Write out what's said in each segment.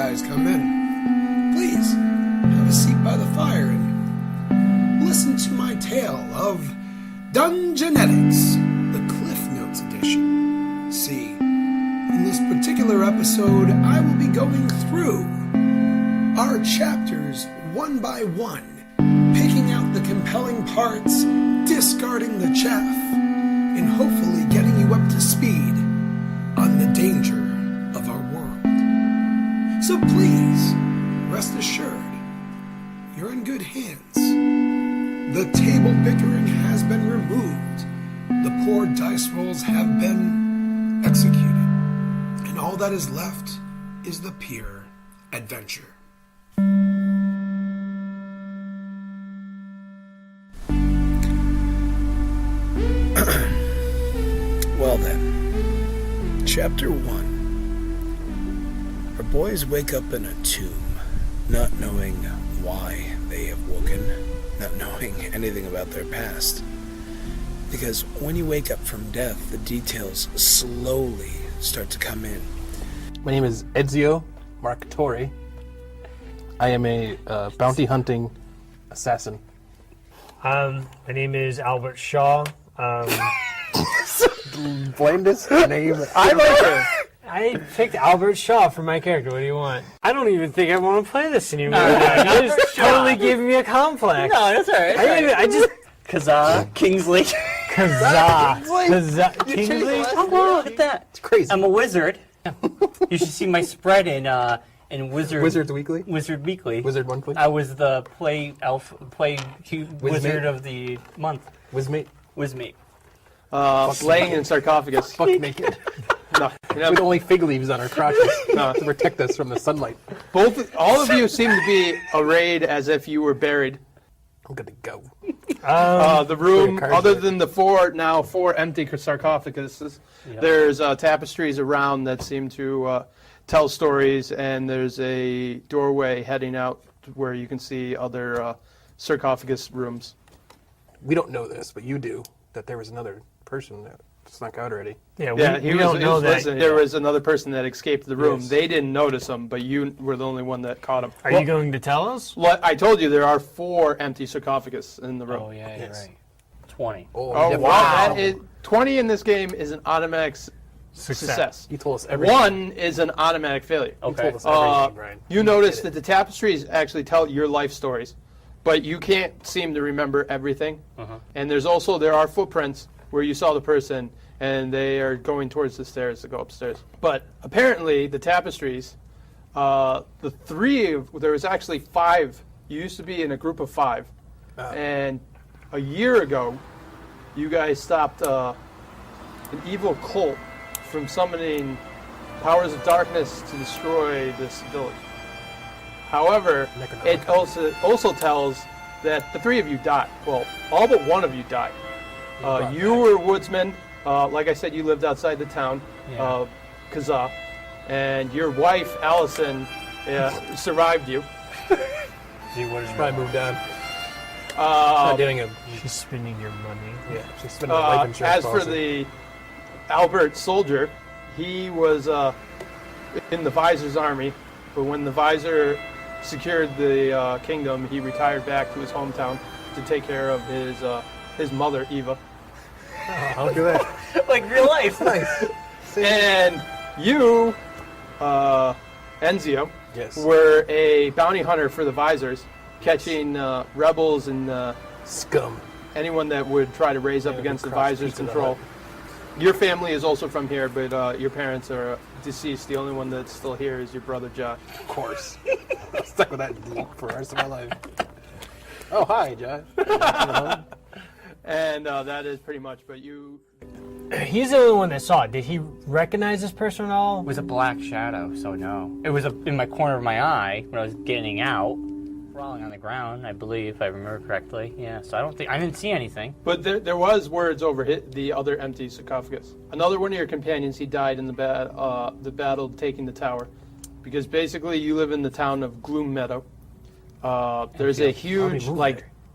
guys come in, please have a seat by the fire and listen to my tale of Dungeonetics, the Cliff Notes edition. See, in this particular episode, I will be going through our chapters one by one, picking out the compelling parts, discarding the chaff, and hopefully getting you up to speed on the danger of our world. So please, rest assured, you're in good hands. The table bickering has been removed. The poor dice rolls have been executed. And all that is left is the pure adventure. Well then, Chapter 1. Our boys wake up in a tomb, not knowing why they have woken, not knowing anything about their past. Because when you wake up from death, the details slowly start to come in. My name is Ezio Marc Torri. I am a bounty hunting assassin. My name is Albert Shaw. Blamedest name. I like it. I picked Albert Shaw for my character. What do you want? I don't even think I want to play this anymore. You just totally gave me a complex. No, that's all right. I just Kazaa, Kingsley. Kazaa. Kingsley? Oh, wow, look at that. It's crazy. I'm a wizard. You should see my spread in Wizards Weekly? Wizard Weekly. Wizard Monthly? I was the play wizard of the month. Wizmate? Wizmate. Laying in sarcophagus. Fuck naked. No, With only fig leaves on our crotches to protect us from the sunlight. all of you seem to be arrayed as if you were buried. I'm gonna go. The room, other than the four empty sarcophaguses, there's tapestries around that seem to tell stories, and there's a doorway heading out where you can see other sarcophagus rooms. We don't know this, but you do, that there was another person that snuck out already. we he don't know that. There was another person that escaped the room. Yes. They didn't notice him, but you were the only one that caught him. Are you going to tell us? I told you there are 4 empty sarcophagus in the room. Oh, yeah, you're Yes. right. 20. Oh, definitely- wow. 20 in this game is an automatic success. You told us everything. 1 is an automatic failure. You Okay. told us everything, Brian. You notice that the tapestries actually tell your life stories, but you can't seem to remember everything. And there are footprints where you saw the person, and they are going towards the stairs to go upstairs. But apparently, the tapestries, there was actually 5. You used to be in a group of 5. And a year ago, you guys stopped an evil cult from summoning powers of darkness to destroy this village. However, it also tells that the 3 of you died. Well, all but 1 of you died. You were woodsmen. Like I said, you lived outside the town, Kazaa, and your wife, Allison, survived you. See, what is Probably moved on. She's Uh, not doing him. She's spending your money. Yeah, she's spending a life insurance as for policy. the Albert soldier, he was in the Visor's army, but when the Visor secured the kingdom, he retired back to his hometown to take care of his mother, Eva. I'll do that. Like real life. Nice. And you, Ezio, Yes. were a bounty hunter for the Visors, catching rebels and Scum. anyone that would try to raise up Yeah, against the cross Visors' Pizza control. Hut. Your family is also from here, but your parents are deceased. The only one that's still here is your brother, Josh. Of course. I'm stuck with that for the rest of my life. Oh, hi, Josh. And that is pretty much, but you... He's the only one that saw it. Did he recognize this person at all? It was a black shadow, so no. It was in my corner of my eye when I was getting out, crawling on the ground, I believe, if I remember correctly. Yeah, so I didn't see anything. But there was words over the other empty sarcophagus. Another one of your companions, he died in the battle taking the tower. Because basically you live in the town of Gloom Meadow. There's a huge,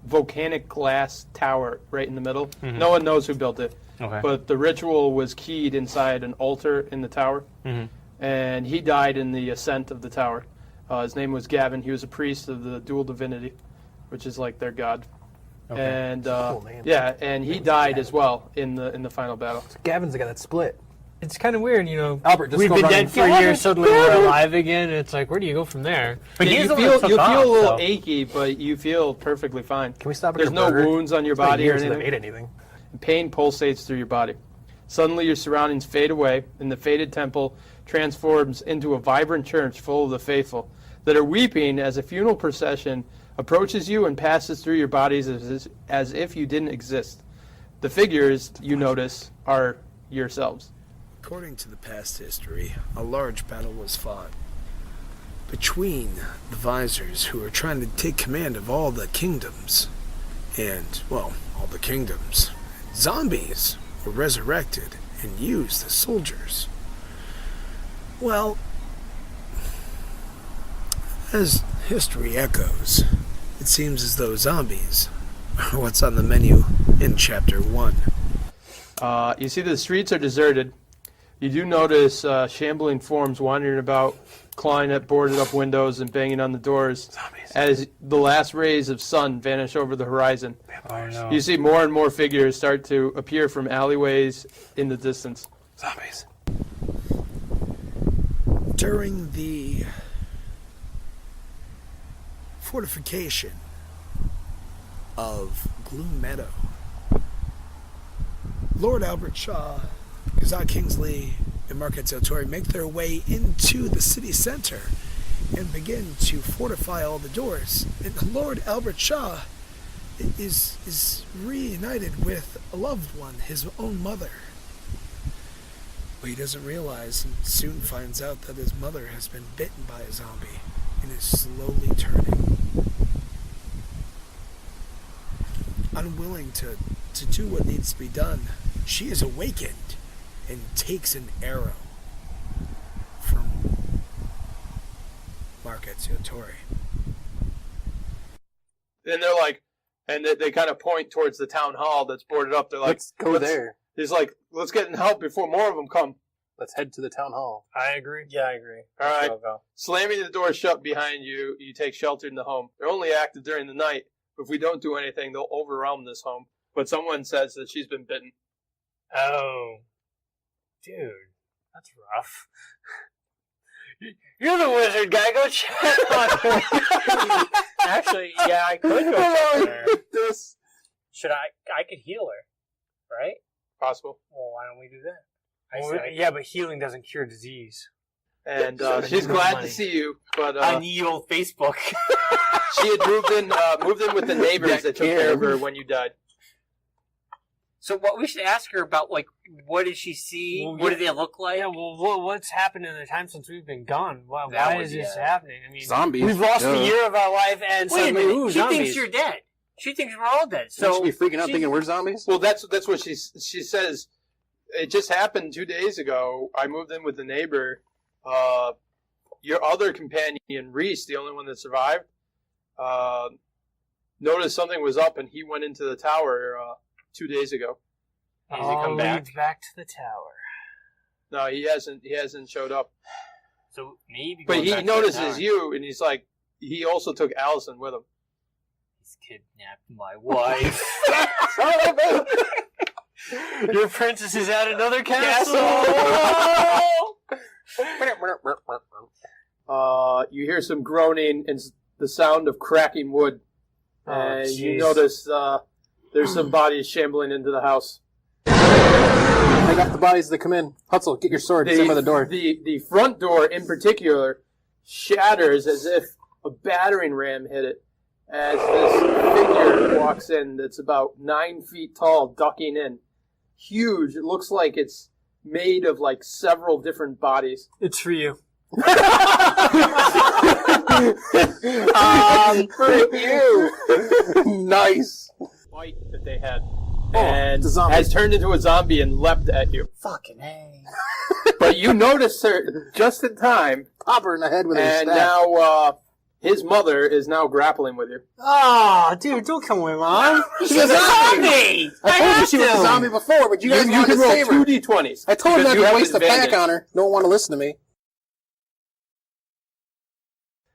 volcanic glass tower right in the middle. Mm-hmm. No one knows who built it. Okay. But the ritual was keyed inside an altar in the tower. Mm-hmm. And he died in the ascent of the tower. His name was Gavin. He was a priest of the dual divinity, which is like their god. Okay. And Cool name. yeah, and he died as well in the final battle. Gavin's the guy that split. It's kind of weird, Albert, just we've go been running. dead for a year, suddenly we're alive again, and it's like, where do you go from there? But Yeah, he's you the one feel that took you feel off, a little so- achy, but you feel perfectly fine. Can we stop at There's your no burger? wounds on your It's been body or years since I've anything. ate anything. Pain pulsates through your body. Suddenly, your surroundings fade away, and the faded temple transforms into a vibrant church full of the faithful that are weeping as a funeral procession approaches you and passes through your bodies as if you didn't exist. The figures, you notice, are yourselves. According to the past history, a large battle was fought between the visors who were trying to take command of all the kingdoms. And, well, all the kingdoms. Zombies were resurrected and used as soldiers. Well, as history echoes, it seems as though zombies are what's on the menu in Chapter 1. You see the streets are deserted. You do notice shambling forms wandering about, clawing at boarded up windows and banging on the doors Zombies. as the last rays of sun vanish over the horizon. Oh, no. You see more and more figures start to appear from alleyways in the distance. Zombies. During the fortification of Gloom Meadow, Lord Albert Shaw, Kazaa, Kingsley, and Marc and Torri make their way into the city center and begin to fortify all the doors. And Lord Albert Shaw is reunited with a loved one, his own mother. But he doesn't realize and soon finds out that his mother has been bitten by a zombie and is slowly turning. Unwilling to do what needs to be done, she is awakened and takes an arrow from Marc and Torri. And they're like, and they kind of point towards the town hall that's boarded up. They're like, Let's go there. He's like, let's get in help before more of them come. Let's head to the town hall. I agree. Yeah, I agree. All right. Go. Slamming the door shut behind you, you take shelter in the home. They're only active during the night. If we don't do anything, they'll overwhelm this home. But someone says that she's been bitten. Oh. Dude, that's rough. You're the wizard guy, go check on her. Actually, yeah, I could go check her. This Should I could heal her, right? possible. Well, why don't we do that? Yeah, but healing doesn't cure disease. And Sure, she's more glad money. to see you, but On the old Facebook. she had moved in with the neighbors that took care of her when you died. So what we should ask her about, like, what did she see? Well, what yeah. do they look like? Yeah, well, what's happened in the time since we've been gone? Why That is this yeah. happening? I mean, Zombies. we've lost Duh. a year of our life, and Wait a suddenly, minute. ooh, She zombies. thinks you're dead. She thinks we're all dead. So So be freaking out she- thinking we're zombies? Well, that's what she says. It just happened 2 days ago. I moved in with the neighbor. Your other companion, Reese, the only one that survived, noticed something was up, and he went into the tower 2 days ago. Has he come back? Leads back to the tower. No, he hasn't. He hasn't showed up. So maybe. But going he back to the notices tower. you, and he's like, he also took Allison with him. He's kidnapped my wife. Your princess is at another castle. You hear some groaning and the sound of cracking wood, and you jeez. notice there's some bodies shambling into the house. I got the bodies that come in. Hutsell, get your sword. Stand by the door. The front door in particular shatters as if a battering ram hit it. As this figure walks in that's about 9 feet tall, ducking in. Huge. It looks like it's made of like several different bodies. It's for you. For you. Nice. Fight that they had. And it's a zombie. has turned into a zombie and leapt at you. Fucking A. But you notice her just in time, Pop her in the head with a and staff. now his mother is now grappling with you. Ah, dude, don't come away, Mom. She's a zombie! I told you she was a to. zombie before, but you guys You wanted can to roll save her. 2 d20s. I told him because not you to have waste a pack advantage. on her. Don't want to listen to me.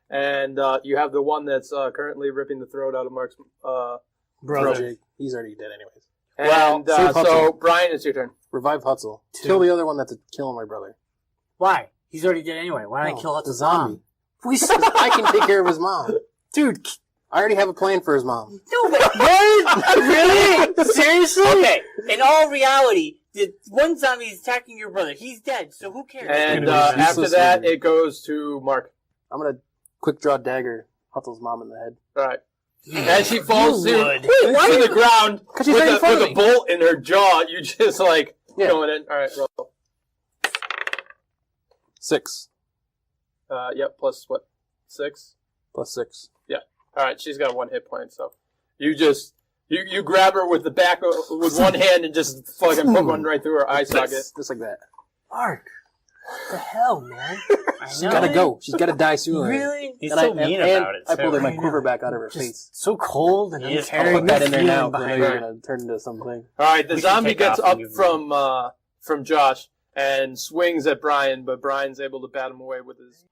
And you have the one that's currently ripping the throat out of Marc's Brother. He's already dead anyways. And save so, Hutsell. Bryon, it's your turn. Revive Hutsell. Kill the other one that's killing my brother. Why? He's already dead anyway. Why don't I kill the Hutsell's zombie? mom? I can take care of his mom. Dude, I already have a plan for his mom. no, but what? Really? Seriously? Okay, in all reality, the one zombie is attacking your brother. He's dead, so who cares? And after that, it goes to Marc. I'm going to quick draw dagger Hutsell's mom in the head. All right. As she falls to would. the ground she's right in front of with a me. bolt in her jaw, you just going in. All right, roll. 6. Yep, plus what? 6? Plus 6. Yeah. All right, she's got 1 hit point, so you just you grab her with the back with one hand and just fucking put one right through her eye socket. Just like that. Marc, what the hell, man? She's got to go. She's got to die sooner. Really? He's And so mean about it, I pulled too. my quiver back out of her face. So cold and I'm Yes, I'll carrying put that in there now. behind I know me. you're going to turn into something. All right, the We should zombie take gets off up and from Josh and swings at Bryon, but Bryan's able to bat him away with his...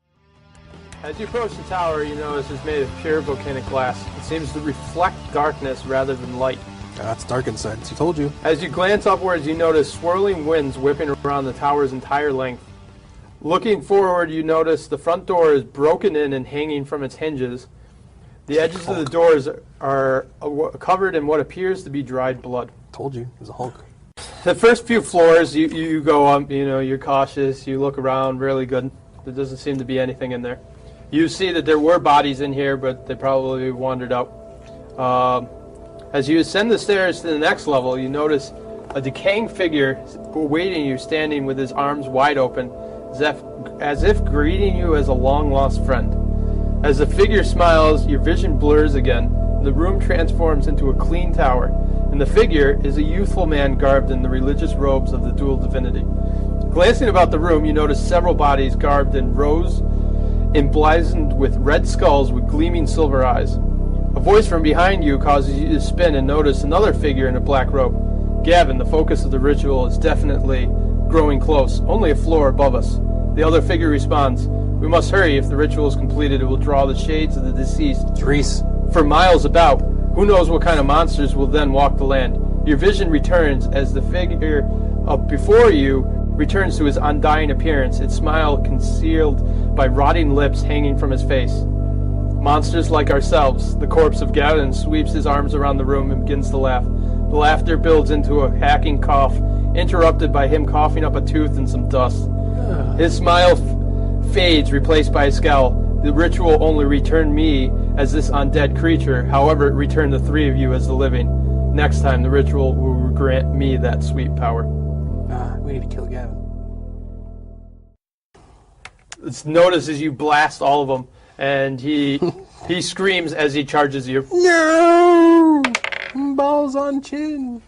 As you approach the tower, you notice it's made of pure volcanic glass. It seems to reflect darkness rather than light. It's dark inside. She told you. As you glance upwards, you notice swirling winds whipping around the tower's entire length. Looking forward, you notice the front door is broken in and hanging from its hinges. The edges of the doors are covered in what appears to be dried blood. Told you. It was a Hulk. The first few floors, you go up, you're cautious, you look around really good. There doesn't seem to be anything in there. You see that there were bodies in here, but they probably wandered out. As you ascend the stairs to the next level, you notice a decaying figure awaiting you, standing with his arms wide open, as if greeting you as a long-lost friend. As the figure smiles, your vision blurs again. The room transforms into a clean tower, and the figure is a youthful man garbed in the religious robes of the dual divinity. Glancing about the room, you notice several bodies garbed in rows, emblazoned with red skulls with gleaming silver eyes. A voice from behind you causes you to spin and notice another figure in a black robe. Gavin, the focus of the ritual, is definitely growing close, only a floor above us. The other figure responds, "We must hurry. If the ritual is completed, it will draw the shades of the deceased Reese. for miles about. Who knows what kind of monsters will then walk the land." Your vision returns as the figure up before you returns to his undying appearance, its smile concealed by rotting lips hanging from his face. Monsters like ourselves. The corpse of Gavin sweeps his arms around the room and begins to laugh. The laughter builds into a hacking cough, interrupted by him coughing up a tooth and some dust. His smile fades, replaced by a scowl. The ritual only returned me as this undead creature. However, it returned the three of you as the living. Next time, the ritual will grant me that sweet power. We need to kill Gavin. Notice as you blast all of them, and he screams as he charges you. No! Balls on chin.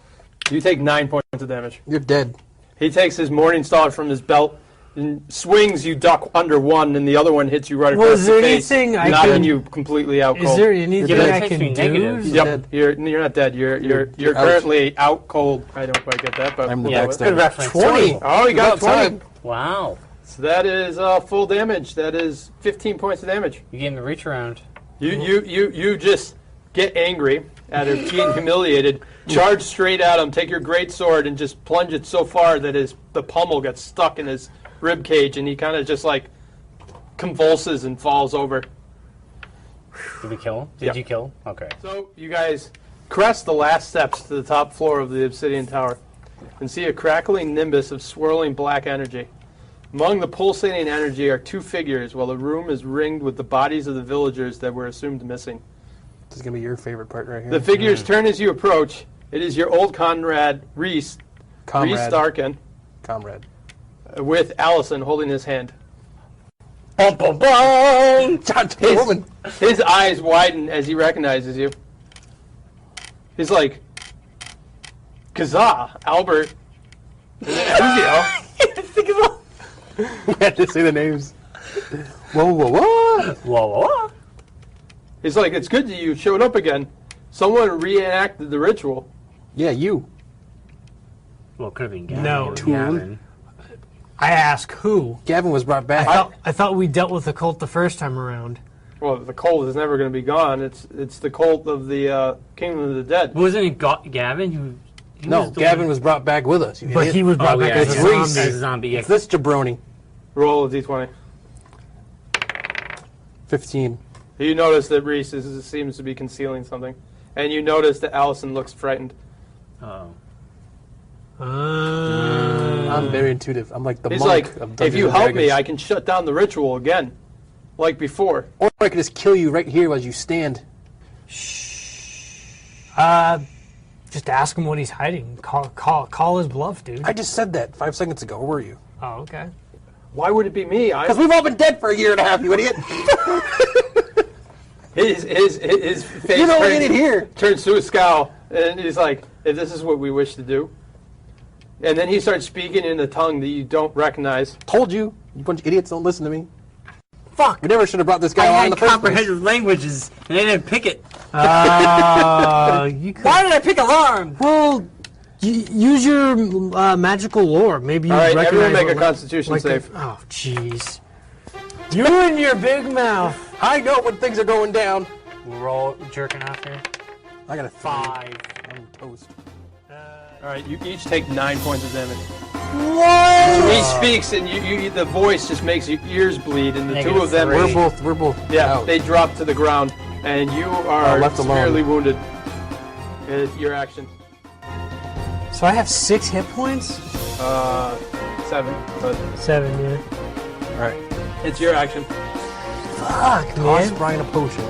You take 9 points of damage. You're dead. He takes his morning star from his belt and swings. You duck under one, and the other one hits you right across Was the there face, anything I knocking can- you completely out Is cold. there anything dead. I That can makes me do? negative. Yep, dead. you're not dead. You're You're out. currently out cold. I don't quite get that, but I'm the Yeah, backstabber. good reference. 20. Oh, you got About 20. time. Wow. So that is full damage. That is 15 points of damage. You gave him the reach around. You just get angry at her being humiliated, charge straight at him, take your great sword and just plunge it so far that the pommel gets stuck in his rib cage, and he kind of just like convulses and falls over. Did we kill him? Did Yep. you kill him? Okay. So you guys crest the last steps to the top floor of the obsidian tower and see a crackling nimbus of swirling black energy. Among the pulsating energy are two figures, while the room is ringed with the bodies of the villagers that were assumed missing. This is going to be your favorite part right here. The figures turn as you approach. It is your old comrade, Reese Starkin, Comrade. with Allison holding his hand. Bum, bum, bum. His eyes widen as he recognizes you. He's like, Kazaa, Albert, Ezio. We had to say the names. Whoa, whoa, whoa. Whoa, whoa, whoa. He's like, it's good that you showed up again. Someone reenacted the ritual. Yeah, you. Well, it could have been Gavin. No. Gavin. I ask who. Gavin was brought back. I thought we dealt with the cult the first time around. Well, the cult is never going to be gone. It's the cult of the Kingdom of the Dead. Wasn't it Gavin? No, Gavin was brought back with us. But he was brought back as a Reese. zombie. As a zombie. It's this jabroni. Roll a d20. 15. You notice that Reese seems to be concealing something. And you notice that Allison looks frightened. Oh. I'm very intuitive. I'm like the He's monk like, of Dungeons if you and help me, Dragons. I can shut down the ritual again. Like before. Or I could just kill you right here as you stand. Just ask him what he's hiding. Call his bluff, dude. I just said that 5 seconds ago. Where were you? Oh, okay. Why would it be me? Because we've all been dead for a year and a half, you idiot. His face You're the only idiot here. turns to a scowl, and he's like, if this is what we wish to do. And then he starts speaking in a tongue that you don't recognize. Told you. You bunch of idiots don't listen to me. Fuck. We never should have brought this guy I on in had the first place. comprehensive languages, and they didn't pick it. You could. Why did I pick alarm? Well, use your magical lore. Maybe you All right, recognize everyone make a what- Constitution like save. Oh, jeez. You and your big mouth. I know when things are going down. We're all jerking off here. I got a 5. I'm toast. All right, you each take 9 points of damage. What? He speaks, and the voice just makes your ears bleed, and the two of them, We're both out. they drop to the ground, and you are left alone. severely wounded. It's your action. So I have 6 hit points? 7, but 7, yeah. All right. it's your action. Fuck, Toss man. Bryon a potion.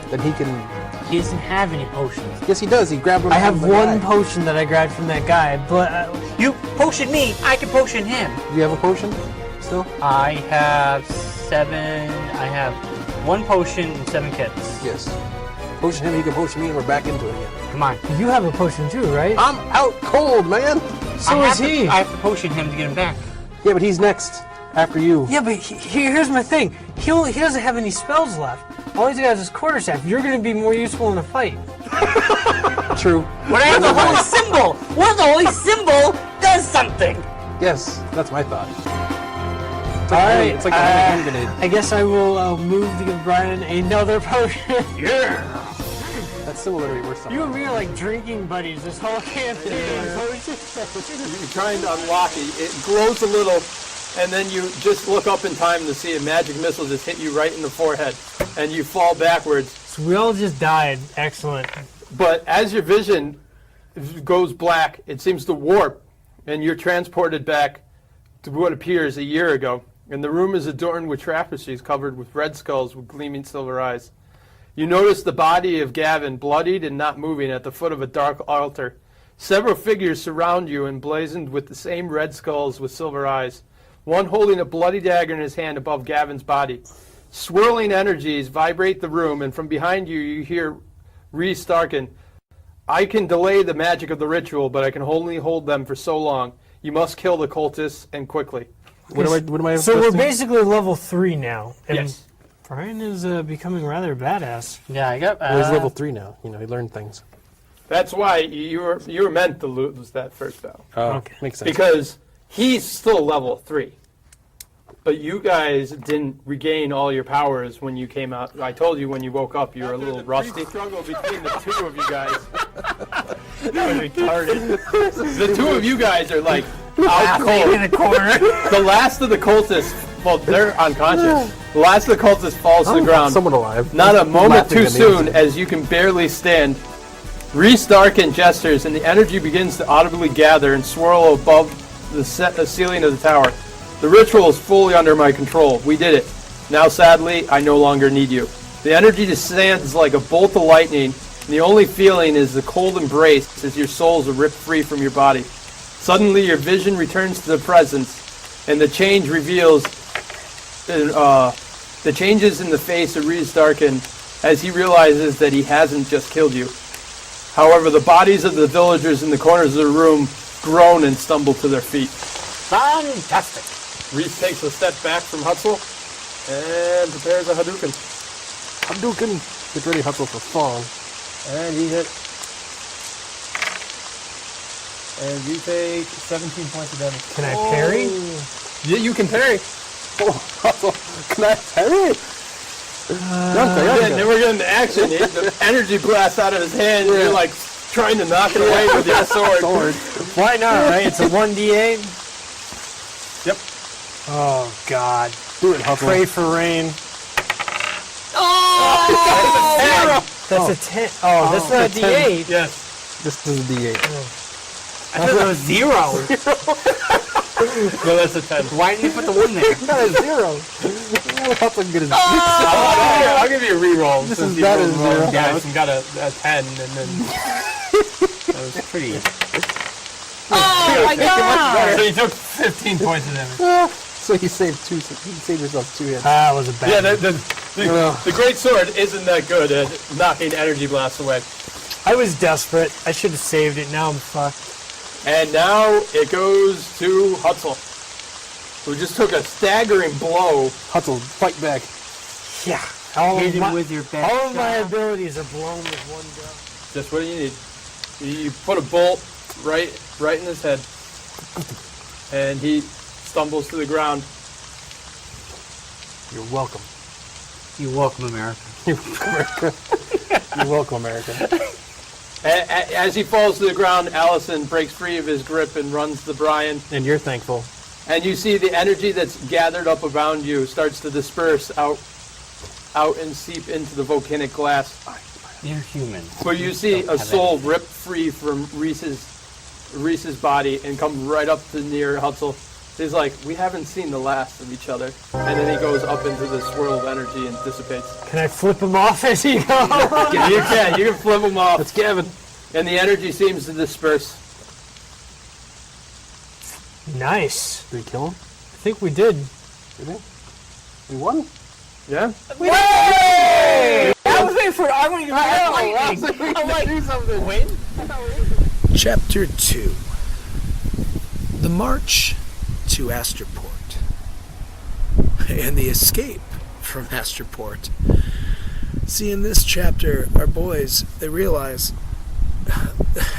Then he can... He doesn't have any potions. Yes, he does. He grabbed one I have from the one guy. potion that I grabbed from that guy, but You potion me, I can potion him. You have a potion still? I have 7. I have 1 potion and 7 kits. Yes. Potion him, he can potion me, and we're back into it again. Come on. you have a potion too, right? I'm out cold, man. So is he. I have to potion him to get him back. Yeah, but he's next after you. Yeah, but here's my thing. He doesn't have any spells left. All he's got is his quarterstaff. You're going to be more useful in a fight. True. But I have the holy symbol. What if the holy symbol does something? Yes, that's my thought. It's All like, right, it's like a hand grenade. I guess I will move to give Bryon another potion. That's similarly worse. You and me are like drinking buddies this whole campaign. You're trying to unlock it. It glows a little, and then you just look up in time to see a magic missile just hit you right in the forehead, and you fall backwards. So we all just died. Excellent. But as your vision goes black, it seems to warp, and you're transported back to what appears a year ago. And the room is adorned with tapestries covered with red skulls with gleaming silver eyes. You notice the body of Gavin, bloodied and not moving, at the foot of a dark altar. Several figures surround you, emblazoned with the same red skulls with silver eyes, one holding a bloody dagger in his hand above Gavin's body. Swirling energies vibrate the room, and from behind you, you hear Reese Starkin. I can delay the magic of the ritual, but I can only hold them for so long. You must kill the cultists, and quickly. What am I So we're supposed to- basically level 3 now. And Yes. Bryon is becoming rather badass. Yeah, I got. Well, he's level 3 now. You know, he learned things. That's why you were meant to lose that first battle. Okay. Makes sense. Because he's still level 3. But you guys didn't regain all your powers when you came out. I told you when you woke up you were a little rusty. Struggle between the two of you guys. The two of you guys are like out cold. In the corner. The last of the cultists, well, they're unconscious. The last of the cultists falls to the ground. Someone alive. Not a moment Laughing too at me. soon, as you can barely stand. Reese Starkin gestures, and the energy begins to audibly gather and swirl above the ceiling of the tower. The ritual is fully under my control. We did it. Now, sadly, I no longer need you. The energy descends like a bolt of lightning, and the only feeling is the cold embrace as your souls are ripped free from your body. Suddenly, your vision returns to the presence, and the change reveals the changes in the face of Reese Starkin as he realizes that he hasn't just killed you. However, the bodies of the villagers in the corners of the room groan and stumble to their feet. Fantastic. Reese takes a step back from Hutsell and prepares a Hadouken. Hadouken. Get ready, Hutsell, for fall. And he hit. And you take 17 points of damage. Can I parry? Yeah, you can parry. Oh, Hutsell, can I parry? Then we're getting the action. The energy blasts out of his hand. And you're like trying to knock it away with your sword. Why not, right? It's a 1d8. Yep. Oh, God. Do it, Hutsell. Pray for rain. Oh! That's a 10. Oh, that's not a d8. Yes. This is a D8. I thought it was 0. No, that's a 10. Why didn't you put the 1 there? Not a 0. Hutsell good as I'll give you a reroll. This since is you better rolled than wrong. 0. Yes, and got a 10, and then That was pretty. oh my god! So you took 15 points of damage. So you saved two. You saved yourself 2 hits. That was a bad Yeah, one. the great sword isn't that good at knocking energy blasts away. I was desperate. I should have saved it. Now I'm fucked. And now it goes to Hutsell, who just took a staggering blow. Hutsell, fight back. Yeah. All Hit of, him my, with your best all of my shot. abilities are blown with one go. That's what you need. You put a bolt right in his head, and he stumbles to the ground. You're welcome. You're welcome, America. You're welcome, America. As he falls to the ground, Allison breaks free of his grip and runs to Bryon. And you're thankful. And you see the energy that's gathered up around you starts to disperse out and seep into the volcanic glass. You're human. But you see a soul rip free from Reese's body and come right up to near Hutsell. He's like, we haven't seen the last of each other. And then he goes up into this swirl of energy and dissipates. Can I flip him off as he goes? You can flip him off. That's Gavin. And the energy seems to disperse. Nice. Did we kill him? I think we did. Did we? We won? Yeah? I was waiting for. I want to I'm like, do something. Win? Chapter 2. The March to Asterport. And the escape from Asterport. See, in this chapter, our boys, they realize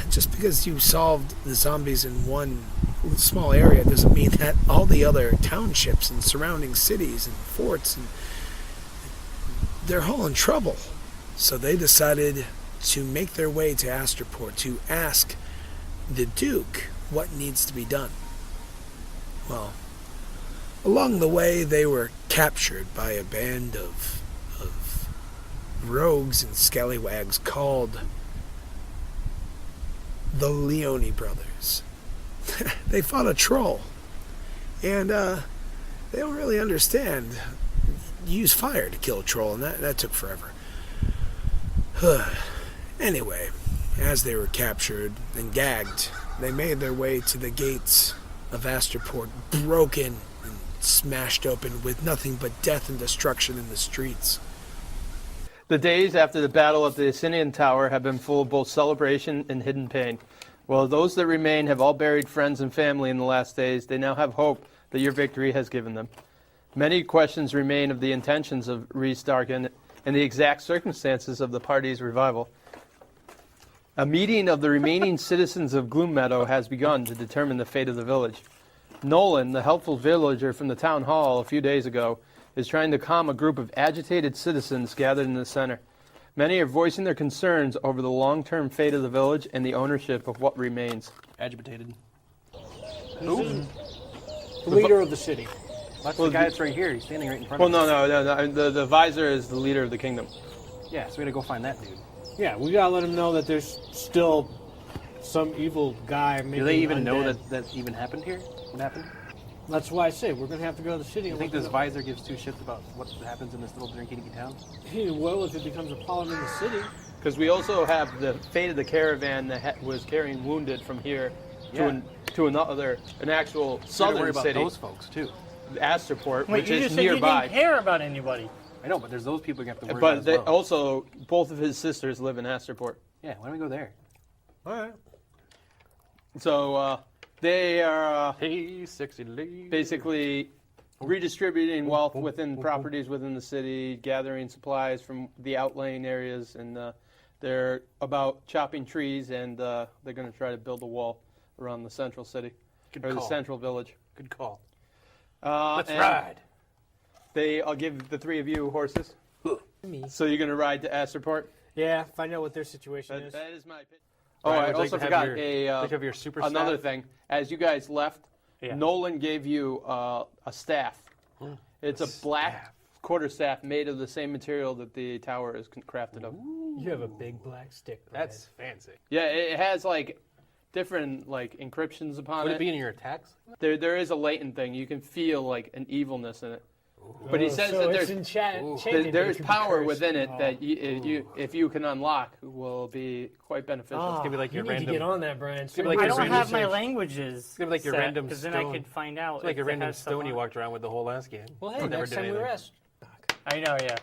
just because you solved the zombies in one small area doesn't mean that all the other townships and surrounding cities and forts, and they're all in trouble. So they decided to make their way to Asterport to ask the Duke what needs to be done. Well, along the way they were captured by a band of rogues and scallywags called the Leone brothers. They fought a troll, and they don't really understand. You use fire to kill a troll, and that took forever. Anyway, as they were captured and gagged, they made their way to the gates of Asterport, broken and smashed open, with nothing but death and destruction in the streets. The days after the battle at the Asinian Tower have been full of both celebration and hidden pain. While those that remain have all buried friends and family in the last days, they now have hope that your victory has given them. Many questions remain of the intentions of Rhys Darkin and the exact circumstances of the party's revival. A meeting of the remaining citizens of Gloom Meadow has begun to determine the fate of the village. Nolan, the helpful villager from the town hall a few days ago, is trying to calm a group of agitated citizens gathered in the center. Many are voicing their concerns over the long-term fate of the village and the ownership of what remains. Agitated. The leader of the city. That's the guy that's right here. He's standing right in front Well, of us. no. The visor is the leader of the kingdom. Yeah, so we gotta go find that dude. Yeah, we gotta let him know that there's still some evil guy making Do they even know undead. that even happened here? What happened? That's why I say we're gonna have to go to the city. You And think look this it up. visor gives two shits about what happens in this little drinky-dinky town? He will if it becomes a problem in the city. Because we also have the fate of the caravan that was carrying wounded from here to an actual We gotta southern worry about city, those folks too. Asterport, Wait, which you is just said you nearby. didn't care about anybody. I know, but there's those people you have to worry about But as they well. also, both of his sisters live in Asterport. Yeah, why don't we go there? All right. So they are Hey, sexy lady. basically redistributing wealth within properties within the city, gathering supplies from the outlying areas, and they're about chopping trees, and they're going to try to build a wall around the central city, Good or the call. central village. Good call. Let's ride. I'll give the three of you horses. Me. So you're gonna ride to Astroport? Yeah, find out what their situation is. That is my opinion. Oh, Ryan, I would you like also to have forgot like to have your super another staff? thing. As you guys left, Yeah. Nolan gave you a staff. It's a black staff. quarterstaff made of the same material that the tower is crafted of. You have a big black stick. Brad. That's fancy. Yeah, it has like different like encryptions upon Would it. it be in your attacks? There is a latent thing. You can feel like an evilness in it. But he says so that it's there's enchanted. there's it could be power cursed. within it that if you can unlock will be quite beneficial. Ah, It's gonna be like you your need random. to get on that, Brian. gonna be like I your don't random have my research. languages. gonna be like your random because then I stone. could find out. It's like a if it random has stuff stone you on it. walked around with the whole last game. Well, hey, Never next did time we anything. rest. I know, yeah.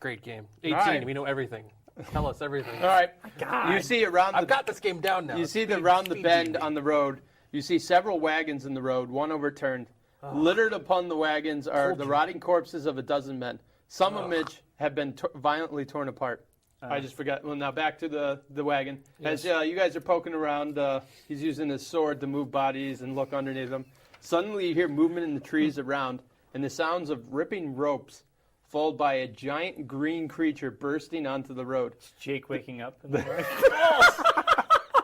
Great game. 18. right. We know everything. Tell us everything. All right. God. You see around I've the got this game down now. you see the round the bend on the road. You see several wagons in the road, one overturned. Littered upon the wagons are the rotting corpses of a dozen men, some of which have been violently torn apart. I just forgot. Well, now back to the wagon. As you guys are poking around, he's using his sword to move bodies and look underneath them. Suddenly you hear movement in the trees around and the sounds of ripping ropes, followed by a giant green creature bursting onto the road. Jake waking up. In the morning.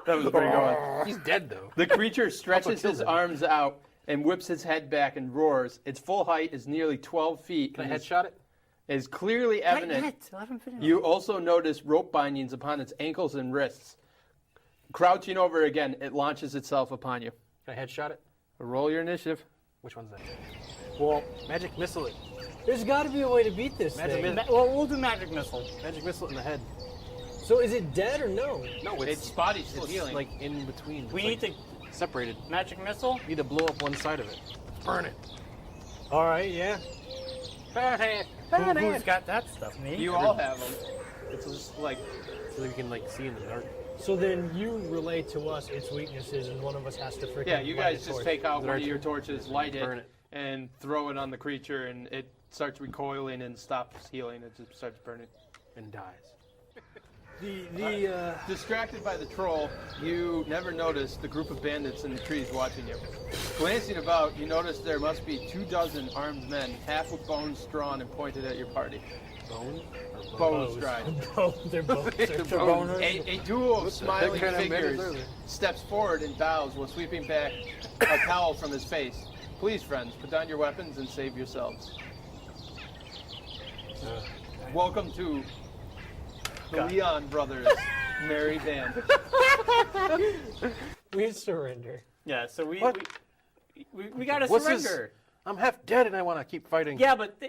That was pretty good. He's dead though. The creature stretches killed his him. arms out and whips his head back and roars. Its full height is nearly 12 feet. Can I and headshot it? is clearly evident. Let him finish. You also notice rope bindings upon its ankles and wrists. Crouching over again, it launches itself upon you. Can I headshot it? Roll your initiative. Which one's that? Well, magic missile it. There's got to be a way to beat this Magic thing. missile. Well, we'll do magic missile. Magic missile in the head. So is it dead or no? No, Its body's still it's healing. like in between. We It's need like separated. Magic missile. You need to blow up one side of it. Burn it. All right, yeah. Bad hand. Who's got that stuff? Me. You all have them. It's just like So you can like see in the dark. So then you relay to us its weaknesses, and one of us has to freaking. you light guys a just torch. take out one our of your torches, light Burn it, it. and throw it on the creature, and it starts recoiling and stops healing. It just starts burning. And dies. Distracted by the troll, you never notice the group of bandits in the trees watching you. Glancing about, you notice there must be 24 armed men, half with bones drawn and pointed at your party. Bone? Bows dried. They're both. They're bones. boners. A duo of smiling kind of bandits are figures there? steps forward and bows while sweeping back a towel from his face. Please, friends, put down your weapons and save yourselves. Welcome to the Leon Brothers Merry Band. We surrender. Yeah. So we What? we gotta What's this? surrender. I'm half dead and I want to keep fighting. Yeah, but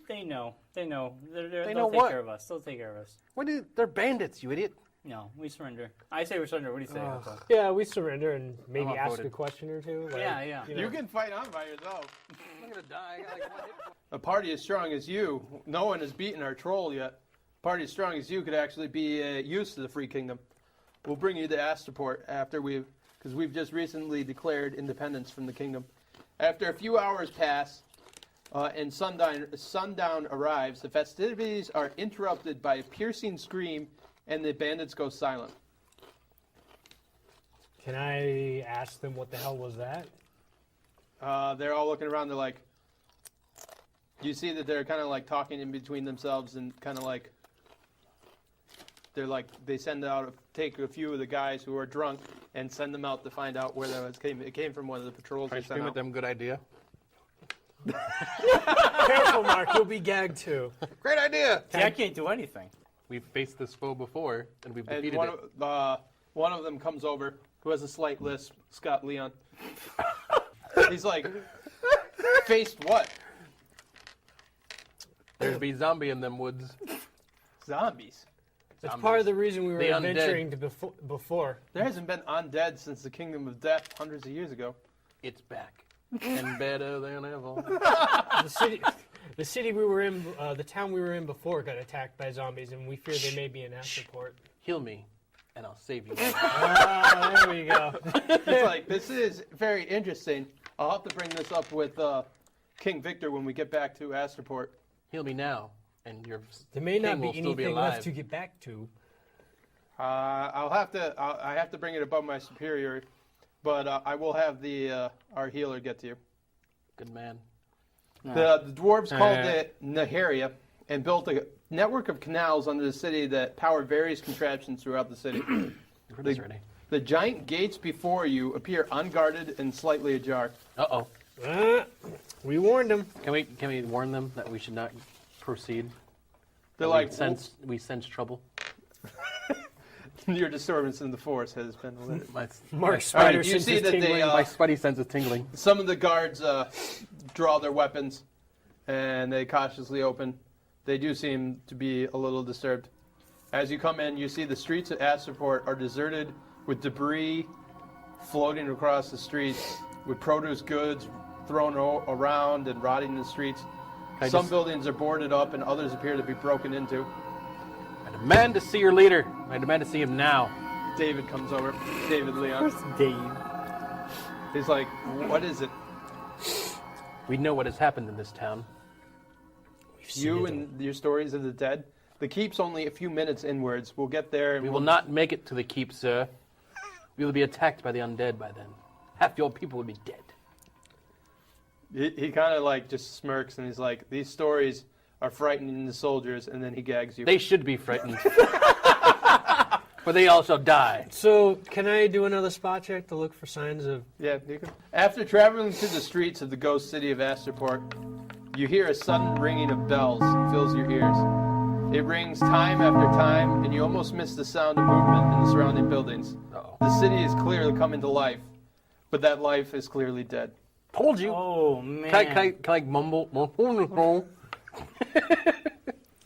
they know. They know. They'll know take what? care of us. They'll take care of us. What do they're bandits, you idiot. No, we surrender. I say we surrender. What do you say? Hutsell? Yeah, we surrender and maybe I'm ask outvoted. a question or two. Like, Yeah, yeah. You know. You can fight on by yourself. I'm gonna die. I got like one hit point. A party as strong as you, no one has beaten our troll yet. A party as strong as you could actually be used to the Free Kingdom. We'll bring you to Astroport after because we've just recently declared independence from the kingdom. After a few hours pass and sundown arrives, the festivities are interrupted by a piercing scream and the bandits go silent. Can I ask them what the hell was that? They're all looking around. They're like, you see that they're kind of like talking in between themselves and kind of like, they send out, take a few of the guys who are drunk and send them out to find out where that came. It came from one of the patrols Try they to sent scream out. at them. Good idea. Careful, Mark. You'll be gagged too. Great idea. See, I can't do anything. We've faced this foe before and we've And defeated one of them comes over who has a slight lisp, Scott Leon. He's like, faced what? There's be zombie in them woods. Zombies. That's part of the reason we were The undead. adventuring to before. There hasn't been undead since the Kingdom of Death hundreds of years ago. It's back. And better than ever. The city we were in, the town we were in before got attacked by zombies, and we fear they may be in Astroport. Heal me and I'll save you. Ah, there we go. It's like, this is very interesting. I'll have to bring this up with King Victor when we get back to Astroport. Heal me now and your There may not king be will still be anything alive. left to get back to. I have to bring it above my superior, but I will have our healer get to you. Good man. The dwarves called it Naharia, and built a network of canals under the city that power various contraptions throughout the city. The giant gates before you appear unguarded and slightly ajar. Uh-oh. We warned him. Can we warn them that we should not proceed? They're like, we sense trouble. your disturbance in the force has been alerted. Mark's All spider right, you sense see is that tingling. they, My spidey sense is tingling. some of the guards draw their weapons, and they cautiously open. They do seem to be a little disturbed. As you come in, you see the streets at Astroport are deserted, with debris floating across the streets, with produce goods thrown around and rotting in the streets. Some buildings are boarded up, and others appear to be broken into. I demand to see your leader. I demand to see him now. David comes over. David Leon. Where's Dave? He's like, what is it? We know what has happened in this town. You and your stories of the dead? The keep's only a few minutes inwards. We'll get there. And We will not make it to the keep, sir. We will be attacked by the undead by then. Half your people will be dead. He kind of like just smirks and he's like, these stories are frightening the soldiers, and then he gags you. They should be frightened. For they all shall die. So, can I do another spot check to look for signs of... Yeah, you can. After traveling through the streets of the ghost city of Astroport, you hear a sudden ringing of bells fills your ears. It rings time after time, and you almost miss the sound of movement in the surrounding buildings. Uh-oh. The city is clearly coming to life, but that life is clearly dead. Told you. Oh, man. Can I mumble?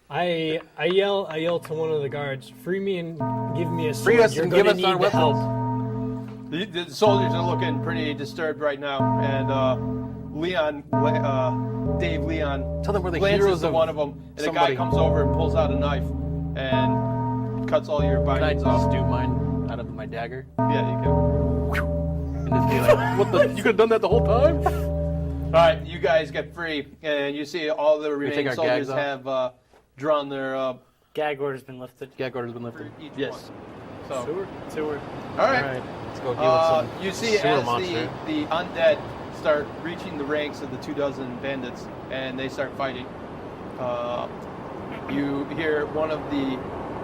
I yell to one of the guards, free me and give me a sword. Free us You're and give gonna us our need the help. weapons. The soldiers are looking pretty disturbed right now, and Dave Leon, Tell them we're the glances heroes to of one of them, and somebody. the guy comes over and pulls out a knife and cuts all your Can I bindings just off. do mine out of my dagger? Yeah, you can. And just be like, what the? You could have done that the whole time? All right, you guys get free, and you see all the take remaining our soldiers gags off? have drawn their Gag order's been lifted. Gag order's been lifted. each yes. one. So, Sewer. all right. Alright, let's go deal with some You see sewer as monster. the undead start reaching the ranks of the 24 bandits, and they start fighting. You hear one of the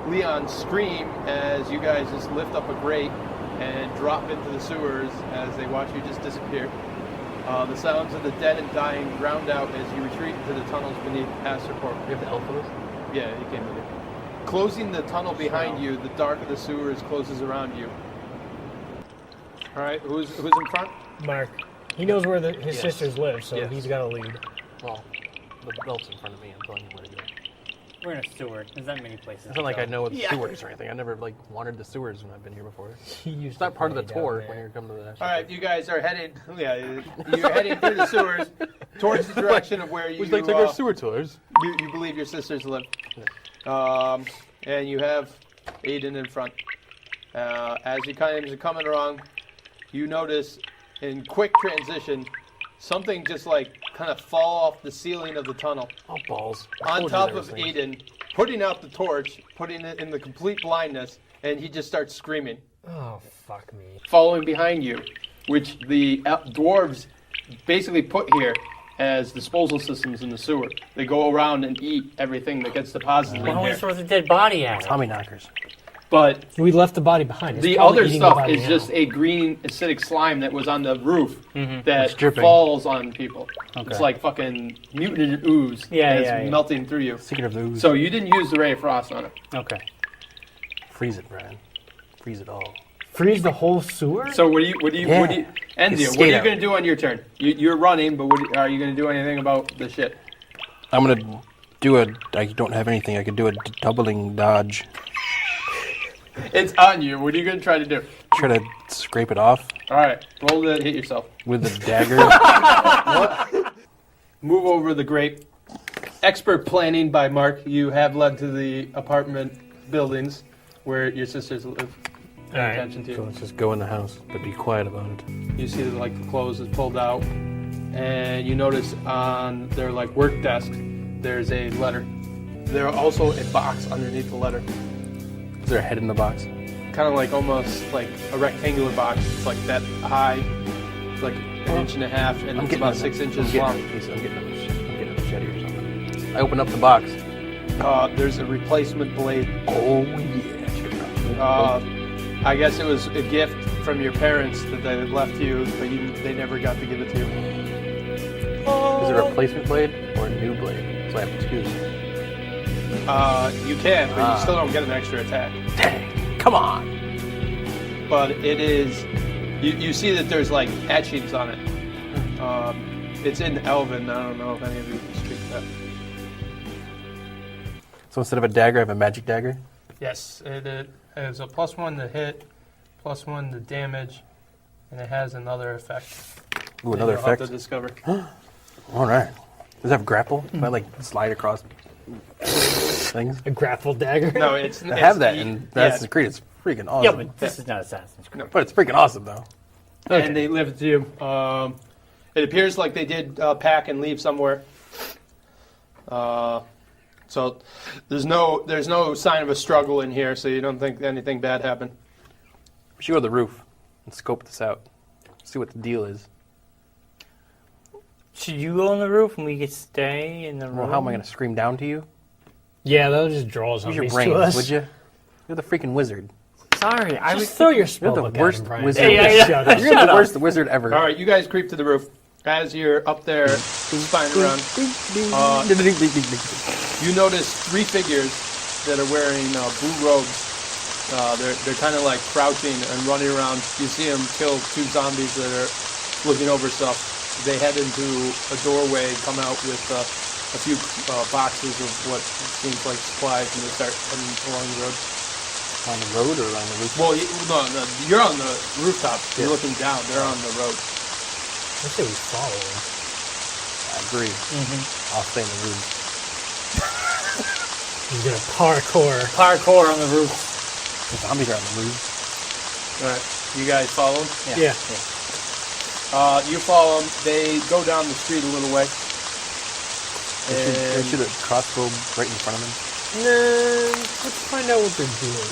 Leons scream as you guys just lift up a grate and drop into the sewers as they watch you just disappear. The sounds of the dead and dying drowned out as you retreat into the tunnels beneath Astroport. You have the elf with us? Yeah, he came with you. Closing the tunnel behind you, the dark of the sewers closes around you. All right, who's in front? Mark. He knows where his Yes. sisters live, so Yes. he's got a lead. Well, the elf's in front of me. I'm telling you where to go. We're in a sewer. There's not many places. It's not like I know the Yeah. sewers or anything. I never wandered the sewers when I've been here before. He used It's not to part of the play tour down when there. you're coming to the. All right, you guys are heading. Yeah, you're heading through the sewers towards the direction of where you. We'd like to take our sewer tours. You believe your sisters live. And you have Aiden in front. As you guys are coming along, you notice in quick transition something just like kind of fall off the ceiling of the tunnel Oh, balls. on top of Aiden, putting out the torch, putting it in the complete blindness, and he just starts screaming. Oh, fuck me. Following behind you, which the dwarves basically put here as disposal systems in the sewer. They go around and eat everything that gets deposited Why in don't we here. throw the dead body at it? Tommy knockers. But We left the body behind. It's the probably other eating the stuff body is now. just a green acidic slime that was on the roof It's that dripping. falls on people. Okay. It's like fucking mutant ooze Yeah, that's yeah, yeah. melting through you. Secret of the ooze. So you didn't use the ray of frost on it. Okay. Freeze it, Bryon. Freeze it all. Freeze the whole sewer? So what do you Yeah. Enzio, what are skate you out. going to do on your turn? You're running, but are you going to do anything about the shit? I'm gonna do I don't have anything. I could do a doubling dodge. It's on you. What are you going to try to do? Try to scrape it off All right, roll to hit yourself. with the dagger. Move over the grate. Expert planning by Marc. You have led to the apartment buildings where your sisters live. Pay Alright. attention to So you. let's just go in the house, but be quiet about it. You see that like the clothes is pulled out, and you notice on their like work desk there's a letter. There's also a box underneath the letter, Is there a head in the box? kind of like almost like a rectangular box. It's like that high, like an inch and a half, and it's about 6 inches long. I'm getting a machete or something. I open up the box. There's a replacement blade. Oh yeah. I guess it was a gift from your parents that they left you, but they never got to give it to you. Is it a replacement blade or a new blade? So I have two. You can, but you still don't get an extra attack. Dang! Come on. But it is. You see that there's like etchings on it. It's in Elven. I don't know if any of you can speak that. So instead of a dagger, I have a magic dagger. Yes, it has a +1 to hit, +1 to damage, and it has another effect. Ooh, another You'll have effect. to discover. All right. Does it have grapple? Can I like slide across things? A grapple dagger? No, it's. I have that in Assassin's Creed. It's freaking awesome. Yeah, but this is not Assassin's Creed. But it's freaking awesome though. And they live to you. It appears like they did pack and leave somewhere. So there's no sign of a struggle in here. So you don't think anything bad happened. We should go to the roof and scope this out. See what the deal is. Should you go on the roof and we could stay in the room? Well, how am I going to scream down to you? Yeah, that'll just draw Use your zombies to brains, us. would you? You're the freaking wizard. Sorry, I Just was. throw your spell the book at worst him, Bryon. wizard. Yeah. Shut up. You're the worst wizard ever. All right, you guys creep to the roof. As you're up there, spying around, you notice 3 figures that are wearing blue robes. They're kind of like crouching and running around. You see them kill 2 zombies that are looking over stuff. They head into a doorway, come out with a few boxes of what seems like supplies, and they start heading along the road. On the road or on the roof? Well, no, you're on the rooftop. You're looking down. They're on the road. I say we follow him. I agree. I'll stay in the room. He's gonna parkour on the roof. The zombies are on the roof. All right, you guys follow them? Yeah. You follow them. They go down the street a little way. They should have crossbow right in front of them. Let's find out what they're doing.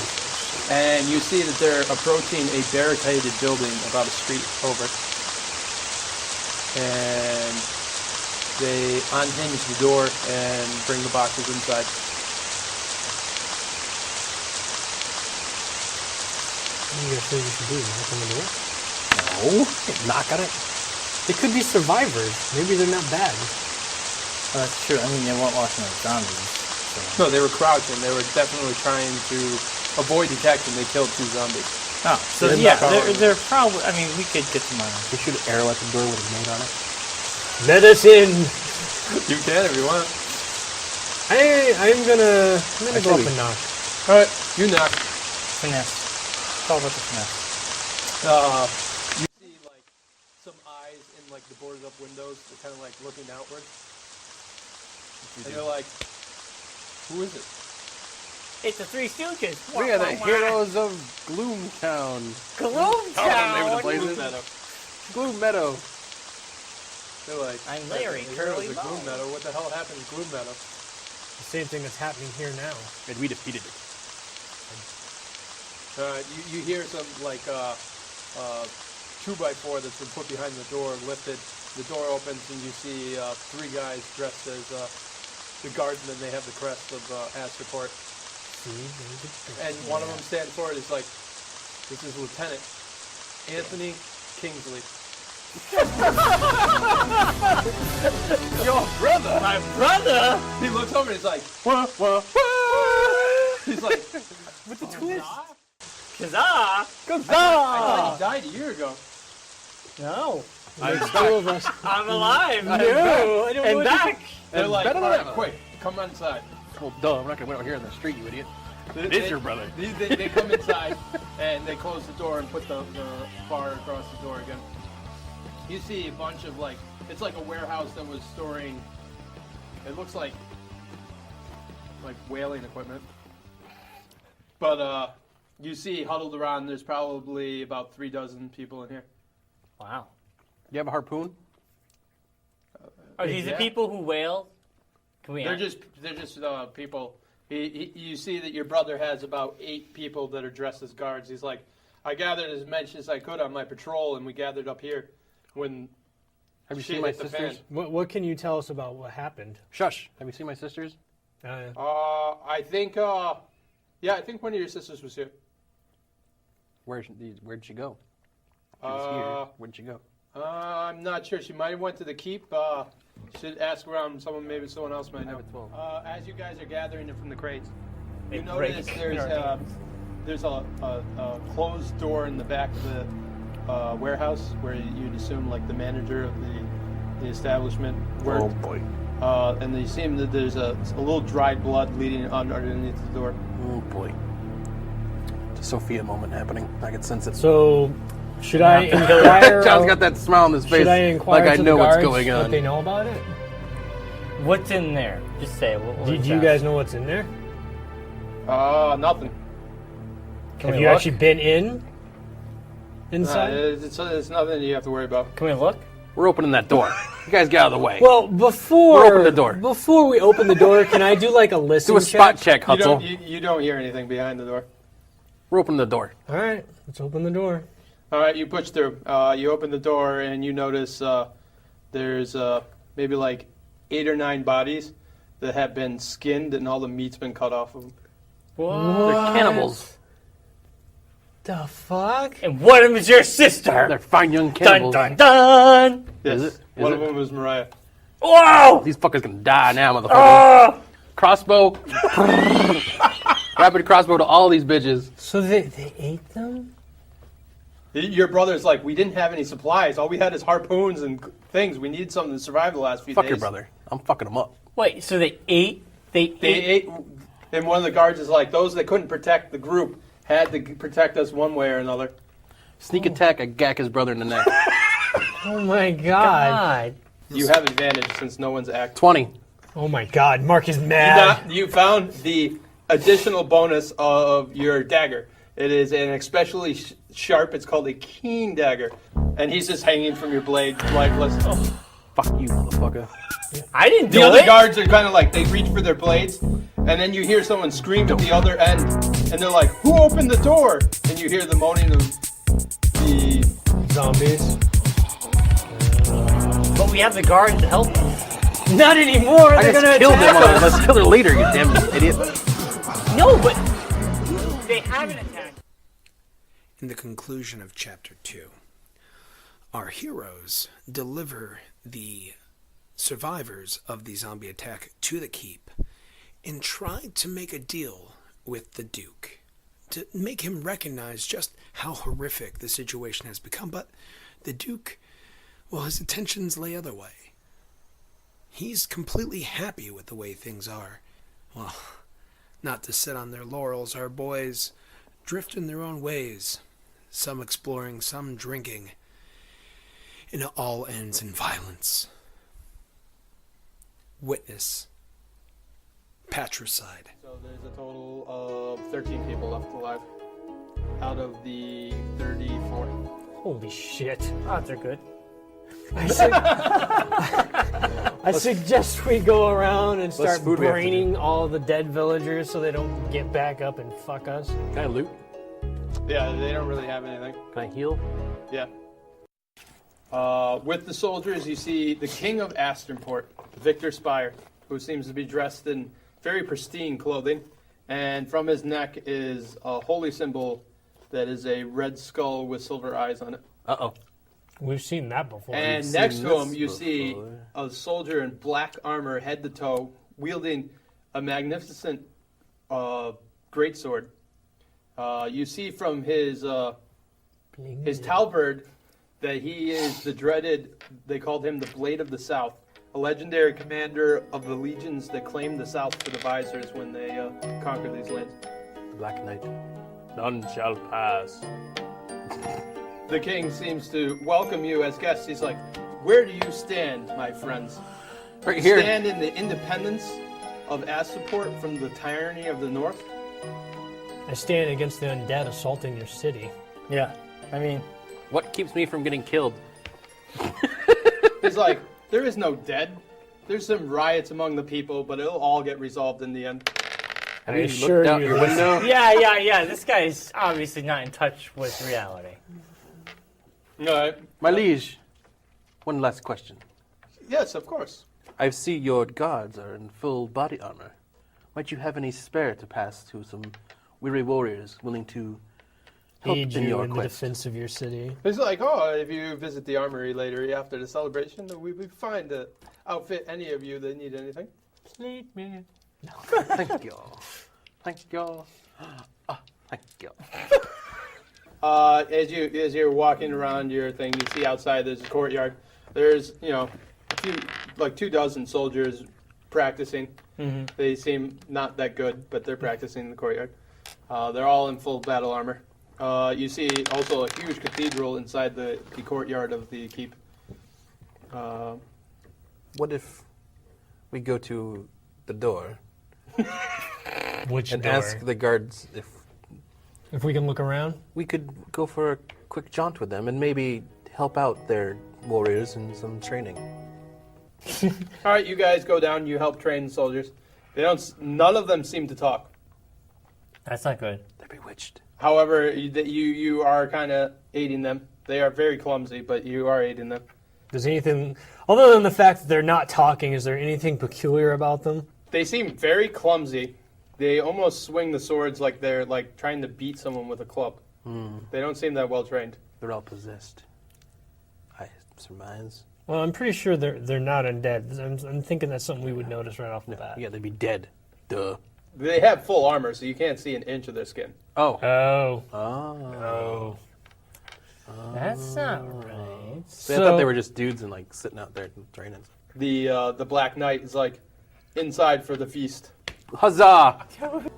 And you see that they're approaching a barricaded building about a street over. And they unhinge the door and bring the boxes inside. What do you guys think we should do? Knock on the door? No. Knock on it. They could be survivors. Maybe they're not bad. That's true. I mean, they weren't watching like zombies. So. No, they were crouching. They were definitely trying to avoid detection. They killed 2 zombies. Oh, so yeah, they're probably. I mean, we could get them on. We should arrow at the door with a nade on it. Let us in. You can if you want. I'm gonna go up we- and knock. All right, you knock. Finesse. It's all about the finesse. You see like some eyes in like the boarded up windows. They're kind of like looking outward. And they're like, "Who is it?" It's the Three Stooges. We are the heroes of Gloomtown. Gloomtown. Gloom Meadow. Gloom Meadow. They're like, I'm Larry, "The Curly heroes of Gloom Bow." Meadow. What the hell happened to Gloom Meadow?" The same thing that's happening here now. And we defeated it. You hear some like 2x4 that's been put behind the door lifted. The door opens and you see 3 guys dressed as the guardsmen. They have the crest of Astroport. And one of them stands forward. Is like, "This is Lieutenant Anthony Kingsley." Your brother! My brother. He looks over and he's like, Wah, wah, wah. he's like, With the twist. Kazaa. "I thought you died a year ago." No. There's 2 of us. I'm alive. No, I don't know And what back. They're And like, better "All than right, ever." quick, come inside." Well, duh, I'm not gonna wait out here in the street, you idiot. It is your brother. They come inside and they close the door and put the bar across the door again. You see a bunch of like, it's like a warehouse that was storing, it looks like whaling equipment. But you see huddled around, there's probably about 3 dozen people in here. Wow. You have a harpoon? Are these the Yeah. people who wailed? Can we? They're just people. You see that your brother has about 8 people that are dressed as guards. He's like, "I gathered as much as I could on my patrol, and we gathered up here when Have you shit seen my hit the sisters? fan." What can you tell us about what happened? Shush. Have you seen my sisters? I think, I think one of your sisters was here. Where'd she go? She was here. Where'd she go? I'm not sure. She might have went to the keep. Should ask around. Maybe someone else might know. As you guys are gathering it from the crates, you notice there's a closed door in the back of the warehouse where you'd assume like the manager of the establishment worked. Oh boy. And you see that there's a little dried blood leading underneath the door. Oh boy. It's a Sophia moment happening. I can sense it. So, should I inquire? John's got that smile on his face. Should I inquire like I to know the what's guards going on. what they know about it? What's in there? Just say it. Did you guys know what's in there? Nothing. Have you actually been inside? It's nothing you have to worry about. Can we look? We're opening that door. You guys get out of the way. Well, before We'll open the door. Before we open the door, can I do like a listen Do a spot check, You Hutsell. don't hear anything behind the door. We're opening the door. All right, let's open the door. All right, you push through. You open the door and you notice there's maybe like 8 or 9 bodies that have been skinned and all the meat's been cut off of them. They're cannibals. The fuck? And one of them is your sister. They're fine young Dun cannibals. dun dun. Yes, Is it? one of them was Mariah. Whoa! These fuckers gonna die now, motherfucker. Oh! Crossbow. Rapid crossbow to all these bitches. So they ate them? Your brother's like, we didn't have any supplies. All we had is harpoons and things. We needed something to survive the last few Fuck days. your brother. I'm fucking them up. Wait, so they ate? They They ate, and one of the guards is like, those that couldn't protect the group had to protect us one way or another. Sneak attack, I gack his brother in the neck. Oh my god. You have advantage since no one's acting. 20. Oh my god, Marc is mad. You found the additional bonus of your dagger. It is an especially sharp, it's called a keen dagger. And he's just hanging from your blade, lifeless. Fuck you, motherfucker. I didn't do The other it. guards are kind of like, they reach for their blades, and then you hear someone scream at the other end, and they're like, who opened the door? And you hear the moaning of the Zombies. But we have the guards to help us. Not anymore. I They're just gonna killed them. attack us. Let's kill her later, you damn idiot. No, but they haven't attacked. In the conclusion of Chapter 2, our heroes deliver the survivors of the zombie attack to the keep and try to make a deal with the Duke to make him recognize just how horrific the situation has become. But the Duke, well, his intentions lay other way. He's completely happy with the way things are. Well, not to sit on their laurels, our boys drift in their own ways, some exploring, some drinking, and it all ends in violence. Witness patricide. So there's a total of 13 people left alive out of the 34. Holy shit. Odds are good. I suggest we go around and start food we have to braining all the dead villagers so they don't get back up and fuck us. Can I loot? Yeah, they don't really have anything. Can I heal? Yeah. With the soldiers, you see the King of Asternport, Victor Spire, who seems to be dressed in very pristine clothing. And from his neck is a holy symbol that is a red skull with silver eyes on it. Uh-oh. We've seen that before. And next to him, you see a soldier in black armor, head to toe, wielding a magnificent greatsword. You see from his halberd that he is the dreaded, they called him the Blade of the South, a legendary commander of the legions that claimed the South for the Visors when they conquered these lands. Black Knight. None shall pass. The king seems to welcome you as guests. He's like, where do you stand, my friends? Right here. Stand in the independence of Asternport from the tyranny of the North? I stand against the undead assaulting your city. Yeah, I mean, What keeps me from getting killed? He's like, there is no dead. There's some riots among the people, but it'll all get resolved in the end. Have I you assure looked out you your this- window? yeah. This guy's obviously not in touch with reality. All right. My liege, one last question. Yes, of course. I see your guards are in full body armor. Might you have any spare to pass to some weary warriors willing to help Aid in you your in the quest? defense of your city. It's like, oh, if you visit the armory later after the celebration, we'd be fine to outfit any of you that need anything. Sleep me. Thank you. Thank you. Thank you. As you're walking around your thing, you see outside there's a courtyard. There's a few, like 24 soldiers practicing. Mm-hmm. They seem not that good, but they're practicing in the courtyard. They're all in full battle armor. You see also a huge cathedral inside the courtyard of the keep. What if we go to the door Which and door? ask the guards If we can look around? we could go for a quick jaunt with them and maybe help out their warriors in some training? All right, you guys go down. You help train the soldiers. None of them seem to talk. That's not good. They're bewitched. However, you are kind of aiding them. They are very clumsy, but you are aiding them. Does anything, other than the fact that they're not talking, is there anything peculiar about them? They seem very clumsy. They almost swing the swords like they're like trying to beat someone with a club. They don't seem that well trained. They're all possessed. I surmise. Well, I'm pretty sure they're not undead. I'm thinking that's something we would notice right off the bat. Yeah, they'd be dead. Duh. They have full armor, so you can't see an inch of their skin. Oh. Oh. That's not right. So I thought they were just dudes and like sitting out there training. The Black Knight is like inside for the feast. Huzzah!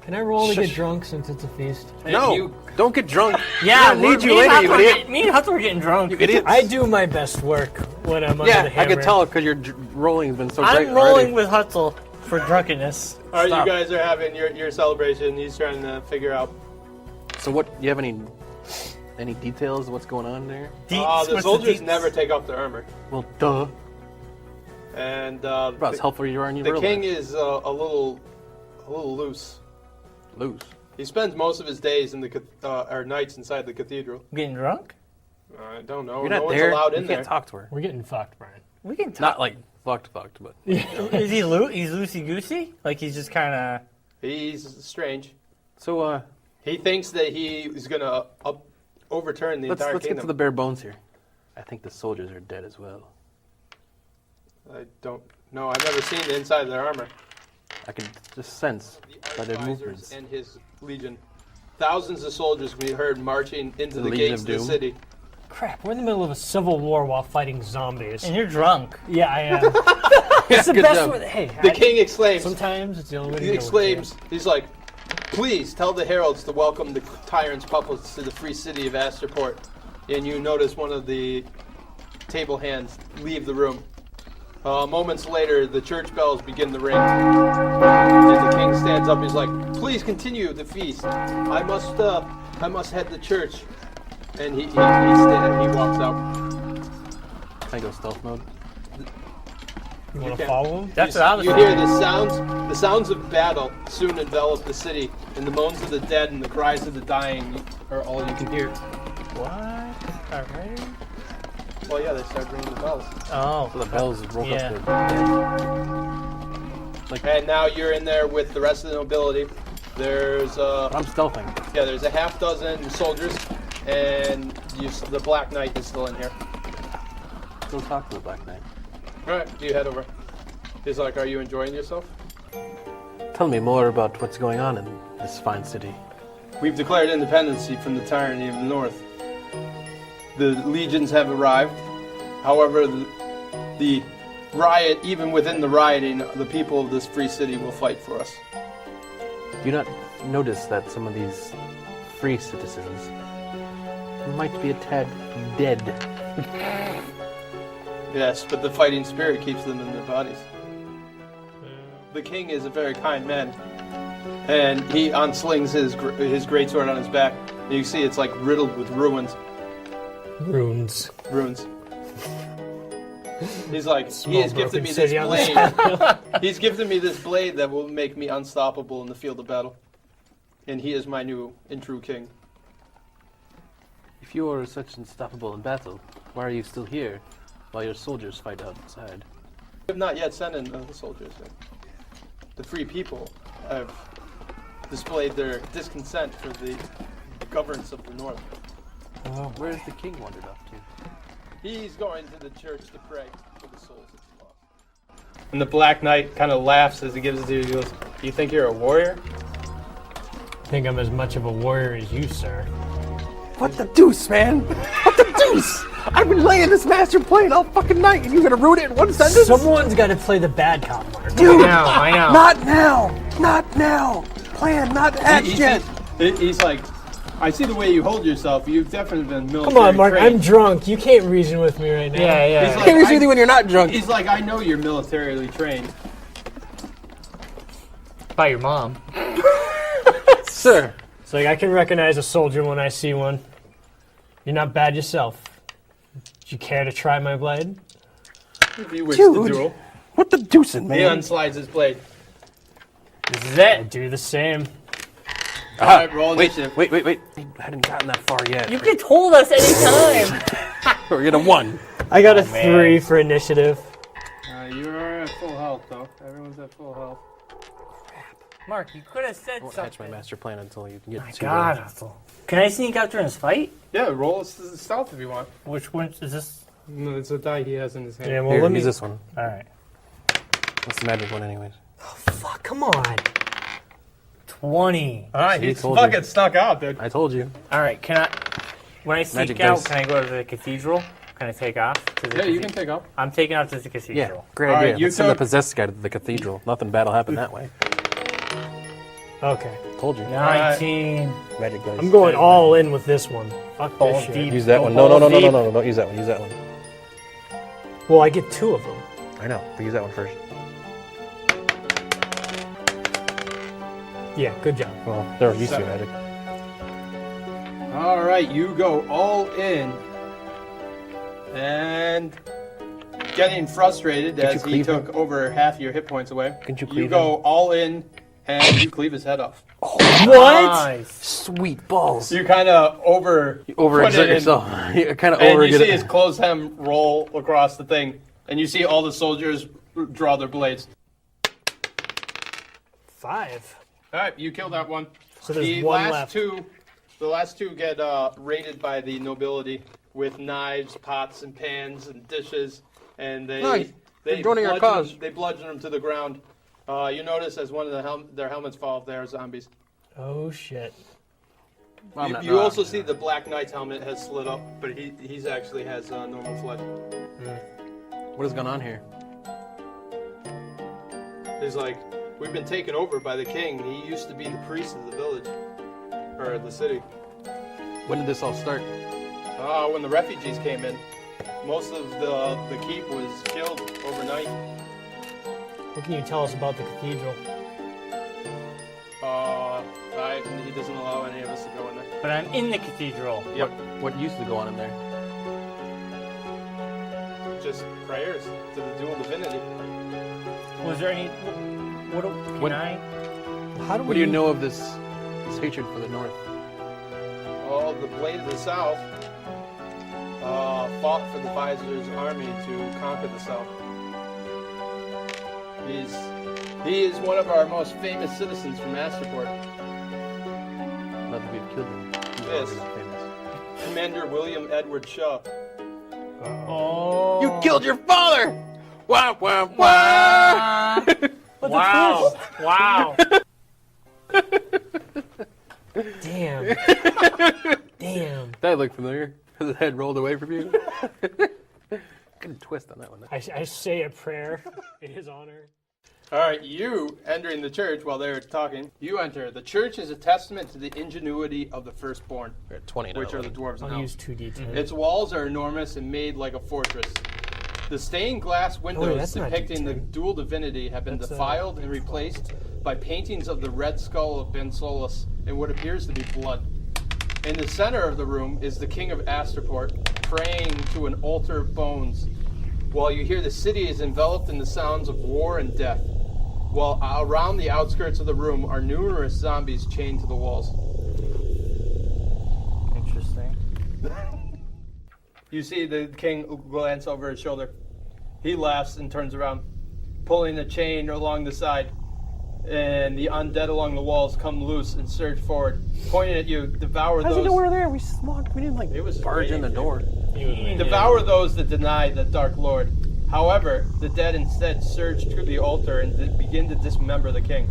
Can I roll to get drunk since it's a feast? No! Don't get drunk! Yeah, I need you later, you idiot! Me and Hutsell were getting drunk. You idiots! I do my best work when I'm under the Yeah, hammer. I can tell because your rolling's been so great I'm rolling already. with Hutsell for drunkenness. All right, Stop. you guys are having your celebration. He's trying to figure out. So what, do you have any details of what's going on there? The soldiers never take off their armor. Well, duh. And About as helpful you are in your the real king life. is a little loose. Loose. He spends most of his days in or nights inside the cathedral. Getting drunk? I don't know. You're no not one's there. allowed You in can't there. talk to her. We're getting fucked, Brian. We can talk. Not like fucked, but Is he he's loosey goosey? Like he's just kind of. He's strange. so He thinks that he is gonna overturn the entire let's get kingdom. to the bare bones here. I think the soldiers are dead as well. I don't know. I've never seen the inside of their armor. I can just sense by their Archvisors movements. and his legion. Thousands of soldiers we heard marching into The the Legion gates of of the Doom? city. Crap, we're in the middle of a civil war while fighting zombies. And you're drunk. Yeah, I am. It's the Good best job. way. Hey, The king exclaims. sometimes it's the only way to He go. exclaims. He's like, "Please tell the heralds to welcome the tyrant's puppets to the free city of Asterport." And you notice one of the table hands leave the room. Moments later, the church bells begin to ring. And the king stands up. He's like, "Please continue the feast. I must head to church." And he walks out. Can I go stealth mode? You want to can. follow him? That's what I was You thinking. hear the sounds of battle soon envelop the city, and the moans of the dead and the cries of the dying are all you can hear. What? Alright. Well, yeah, they start ringing the bells. Oh. So the bells woke Yeah. up the dead. And now you're in there with the rest of the nobility. There's I'm stealthing. there's a half dozen soldiers, and the Black Knight is still in here. Go talk to the Black Knight. All right, you head over. He's like, "Are you enjoying yourself?" Tell me more about what's going on in this fine city. We've declared independence from the tyranny of the North. The legions have arrived. However, the riot, even within the rioting, the people of this free city will fight for us. Do you not notice that some of these free citizens might be a tad dead? Yes, but the fighting spirit keeps them in their bodies. The king is a very kind man, and he unslings his greatsword on his back. And you see it's like riddled with runes. Runes. He's like, Small he has gifted broken me this city on the blade. He's gifted me this blade that will make me unstoppable in the field of battle. And he is my new and true king. If you are such unstoppable in battle, why are you still here while your soldiers fight outside? We have not yet sent in the soldiers. the free people have displayed their discontent for the governance of the North. Where's the king wandered off to? He's going to the church to pray for the souls that he lost. And the Black Knight kind of laughs as he gives it to you. He goes, "You think you're a warrior?" I think I'm as much of a warrior as you, sir. What the deuce, man? What the deuce? I've been laying this master plan all fucking night, and you're gonna ruin it in one sentence? Someone's got to play the bad cop, Marc. Dude, I know. not now. Not now. Plan, not action. He's like, "I see the way you hold yourself. You've definitely been military Come on, Marc. trained." I'm drunk. You can't reason with me right now. Yeah. He's I can't reason with you when you're not drunk. He's like, "I know you're militarily trained." By your mom. Sir. It's like I can recognize a soldier when I see one. You're not bad yourself. Do you care to try my blade? If you wish to Dude. duel. What the deucing, He man? unslides his blade. This is I it. do the same. All right, roll Wait, initiative. wait. I hadn't gotten that far yet. You could hold us anytime. We're gonna 1. I got a man. 3 for initiative. You are at full health, though. Everyone's at full health. Marc, you could have said I won't hatch my something. master plan until you can get My to God, Hutsell. Can I sneak out during this fight? Yeah, roll stealth if you want. Which one is this? No, it's a die he has in his hand. Yeah, well, Here, let me. use this one. All right. That's the magic one anyways. Fuck, come on. 20. All right, See, he's told you. fucking snuck out, dude. I told you. All right, can I, when I sneak Magic out, dice. can I go to the cathedral? Can I take off? To the Yeah, you can cathedral? take off. I'm taking off to the Yeah, cathedral. great All idea. right, you Let's send the took- possessed guy to the cathedral. Nothing bad will happen that way. Okay. Told you. 19. Magic dice. I'm going all in with this one. Fuck Ball this shit. deep. Use that one. No, don't use that one. Use that one. Well, I get 2 of them. I know, but use that one first. Yeah, good job. Well, they're used to magic. All right, you go all in. And getting frustrated Did you as he cleave took over half your hit points away. Couldn't you You cleave go all in and you cleave his head off. What? Nice. Sweet balls. You kind of Overexert put it in, yourself. You kind of And over you see his closed hem roll across the thing. And you see all the soldiers draw their blades. 5. All right, you killed that one. So there's The one last left. The last two get raided by the nobility with knives, pots, and pans, and dishes, and Nice. They're joining our cause. They bludgeon them to the ground. You notice as one of their helmets fall off, they are zombies. Oh, shit. You also see the Black Knight's helmet has slid up, but he's actually has normal flesh. What is going on here? He's like, we've been taken over by the king. He used to be the priest of the village, or the city. When did this all start? When the refugees came in, most of the keep was killed overnight. What can you tell us about the cathedral? He doesn't allow any of us to go in there. But I'm in the cathedral. Yep. What used to go on in there? Just prayers to the dual divinity. Was there any? What? What- Can I? How do What do you know of this hatred for the North? Oh, the Blade of the South fought for the Visor's army to conquer the South. He is one of our most famous citizens from Astroport. Not that we've killed him. He's Yes. already not famous. Commander William Edward Shaw. Oh. You killed your father! Wah, wah, wah! Wow! Wow! Damn. Damn. That looked familiar. His head rolled away from you. Good twist on that one. I say a prayer in his honor. All right, you entering the church while they're talking. You enter. The church is a testament to the ingenuity of the firstborn, We're at 20 now. which are the dwarves I'll now. use 2d10. Its walls are enormous and made like a fortress. The stained glass windows that's not depicting the D10. dual divinity have been That's, defiled and replaced by paintings of the red skull of Ben Solus and what appears to be blood. In the center of the room is the king of Astroport praying to an altar of bones, while you hear the city is enveloped in the sounds of war and death, while around the outskirts of the room are numerous zombies chained to the walls. Interesting. You see the king glance over his shoulder. He laughs and turns around, pulling a chain along the side. and the undead along the walls come loose and surge forward, pointing at you, devour How's those. he know we're there? We walked. We didn't like It was barge in the door. Devour those that deny the Dark Lord. However, the dead instead surge to the altar and begin to dismember the king.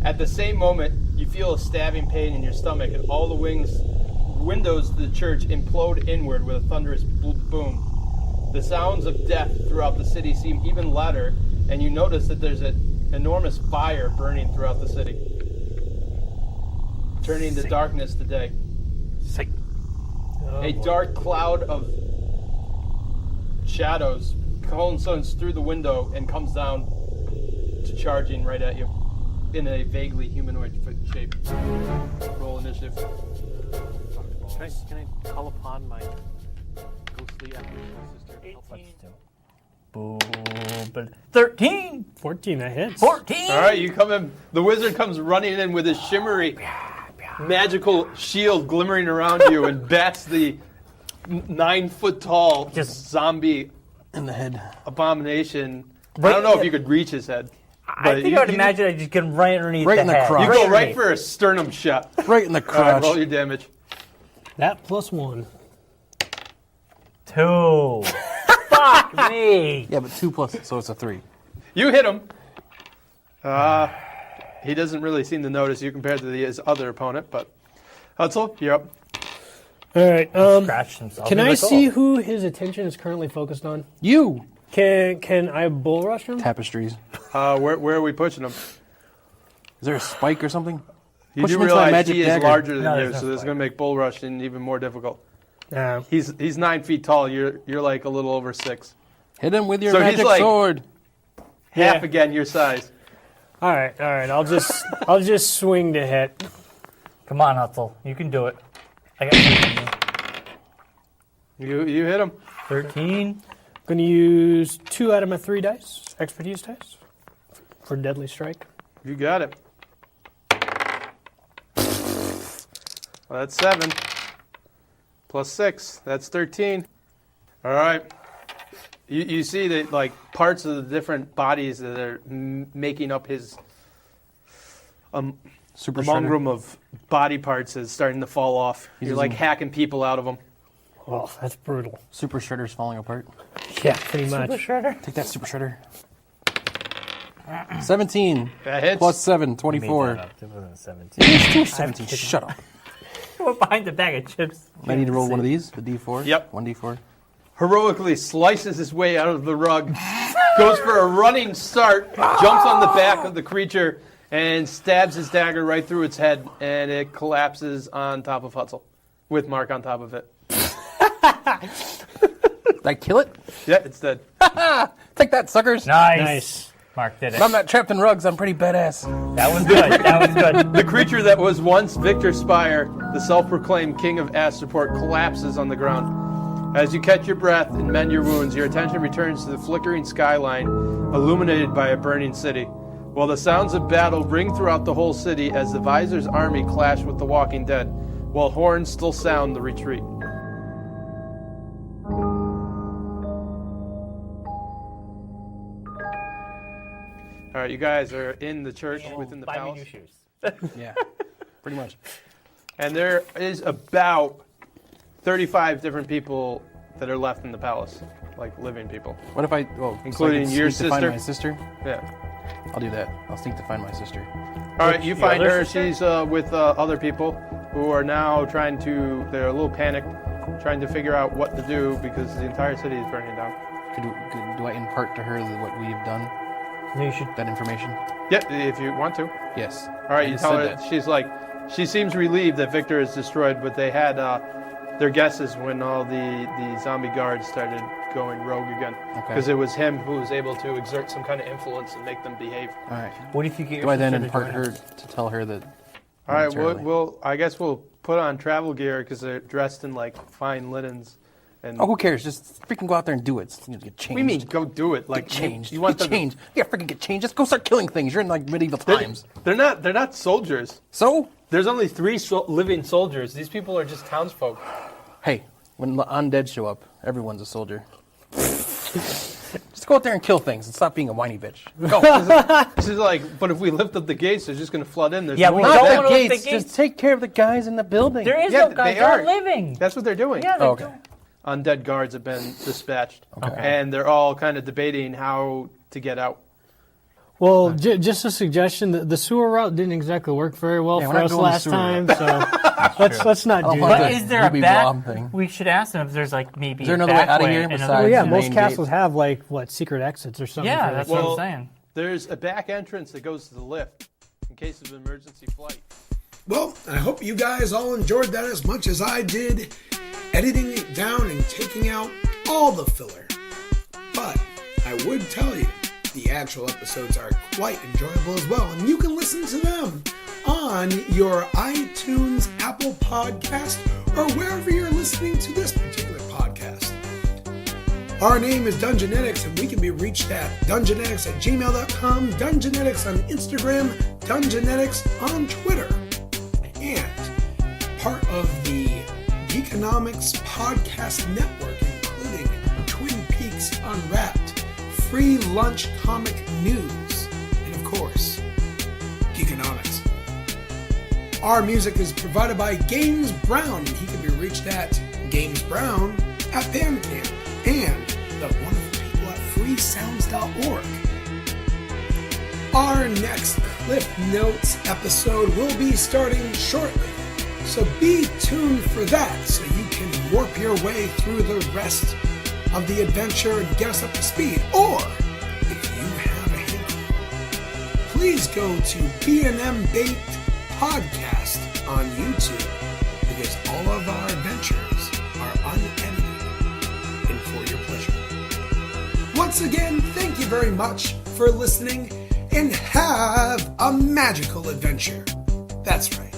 At the same moment, you feel a stabbing pain in your stomach, and all the windows of the church implode inward with a thunderous boom. The sounds of death throughout the city seem even louder, and you notice that there's an enormous fire burning throughout the city, turning to darkness to day. Sick. A dark cloud of shadows comes through the window and comes down to charging right at you in a vaguely humanoid shape. Roll initiative. Can I call upon my ghostly apparition sister to help us? Boom. 13. 14, that hits. 14. All right, you come in. The wizard comes running in with his shimmery, magical shield glimmering around you and bats the 9-foot-tall zombie In the head. abomination. Right I don't know in if you could reach his head. I think I would imagine I just get right underneath Right the in the head. crotch. You go right underneath. for a sternum shot. Right in the All right, crotch. roll your damage. That plus 1. 2. Fuck me. Yeah, but 2 plus, so it's a 3. You hit him. He doesn't really seem to notice you compared to his other opponent, but Hutsell, you're up. All right. Scratched himself. Can He's I like, see oh. who his attention is currently focused on? You! Can I bull rush him? Tapestries. Where are we pushing him? Is there a spike or something? You Push do him into my realize magic he is dagger. larger than No, you, there's no so this is spike. going to make bull rushing even more difficult. No. He's 9 feet tall. You're like a little over 6. Hit him with your So he's magic like- sword. Half Yeah. again your size. All right. I'll just swing to hit. Come on, Hutsell. You can do it. I got You hit him. 13. Going to use 2 out of my 3 dice, expertise dice, for deadly strike. You got it. Well, that's 7. Plus 6. That's 13. All right. You see that like parts of the different bodies that are making up his Super mongram of body parts is starting to fall off. You're like using- hacking people out of them. Oh, that's brutal. Super Shredder's falling apart. Yeah, pretty much. Take that, Super Shredder. 17. That hits. Plus 7, Made 24. that up. It wasn't 17. It's still 17. Shut up. We're behind the bag of chips. I need to roll one of these, the D4. Yep. 1D4. Heroically slices his way out of the rug, goes for a running start, jumps on the back of the creature, and stabs his dagger right through its head, and it collapses on top of Hutsell, with Marc on top of it. Did I kill it? Yeah, it's dead. Take that, suckers. Nice. Marc did it. I'm not trapped in rugs. I'm pretty badass. That was good. That was good. The creature that was once Victor Spire, the self-proclaimed king of Astroport, collapses on the ground. As you catch your breath and mend your wounds, your attention returns to the flickering skyline, illuminated by a burning city, while the sounds of battle ring throughout the whole city as the Visor's army clash with the Walking Dead, while horns still sound the retreat. All right, you guys are in the church within the Buy me palace. new shoes. Yeah. Pretty much. And there is about 35 different people that are left in the palace, like living people. What if I... Including so I can your sneak to find sister? my sister? Yeah. I'll do that. I'll sneak to find my sister. All right, you Your find other her. sister? She's with other people who are now trying to, they're a little panicked, trying to figure out what to do because the entire city is burning down. Do I impart to her what we've done? No, you should. That information? Yeah, if you want to. Yes. All right, I you just tell said her, that. she's like, she seems relieved that Victor is destroyed, but they had their guesses when all the zombie guards started going rogue again. Okay. Because it was him who was able to exert some kind of influence and make them behave. All right. What if you get your Do I then sister to impart join her us? to tell her that... All right, momentarily? I guess we'll put on travel gear because they're dressed in like fine linens. And Oh, who cares? Just freaking go out there and do it. You know, get changed. we mean go do it. Like Get changed. You want get them to- changed. You gotta freaking get changed. Just go start killing things. You're in like medieval times. They're not soldiers. So, There's only 3 living soldiers. These people are just townsfolk. hey, when the undead show up, everyone's a soldier. Just go out there and kill things and stop being a whiny bitch. Go. This is like, but if we lift up the gates, they're just going to flood in. There's Yeah, no we way don't back. wanna lift the Gates, gates. just take care of the guys in the building. There is Yeah, no guys. they They're are. living. That's what they're doing. Yeah, Okay. Undead guards have been dispatched. Okay. And they're all kind of debating how to get out. Well, just a suggestion. The sewer route didn't exactly work very well Yeah, for we're not us going the last sewer time, so let's not do like that. But is there a Ruby back? Blob thing. We should ask them if there's like maybe Is there a another way back out of way, here another- besides- Well, yeah, the most main castles gate. have secret exits or something. Yeah, for that's that. what Well, I'm saying. There's a back entrance that goes to the lift in case of emergency flight. Well, I hope you guys all enjoyed that as much as I did, editing it down and taking out all the filler. But I would tell you, the actual episodes are quite enjoyable as well, and you can listen to them on your iTunes, Apple Podcast, or wherever you're listening to this particular podcast. Our name is Dungeonetics, and we can be reached at dungeonetics@gmail.com, Dungeonetics on Instagram, Dungeonetics on Twitter, and part of the Geekonomics Podcast Network, including Twin Peaks Unwrapped, Free Lunch Comic News, and of course, Geekonomics. Our music is provided by Games Brown, and he can be reached at Games Brown at Bandcamp, and the wonderful people at freesounds.org. Our next Cliff Notes episode will be starting shortly, so be tuned for that so you can warp your way through the rest of the adventure and get us up to speed. Or, if you have a hint, please go to B&M Baked Podcast on YouTube, because all of our adventures are unedited and for your pleasure. Once again, thank you very much for listening, and have a magical adventure. That's right.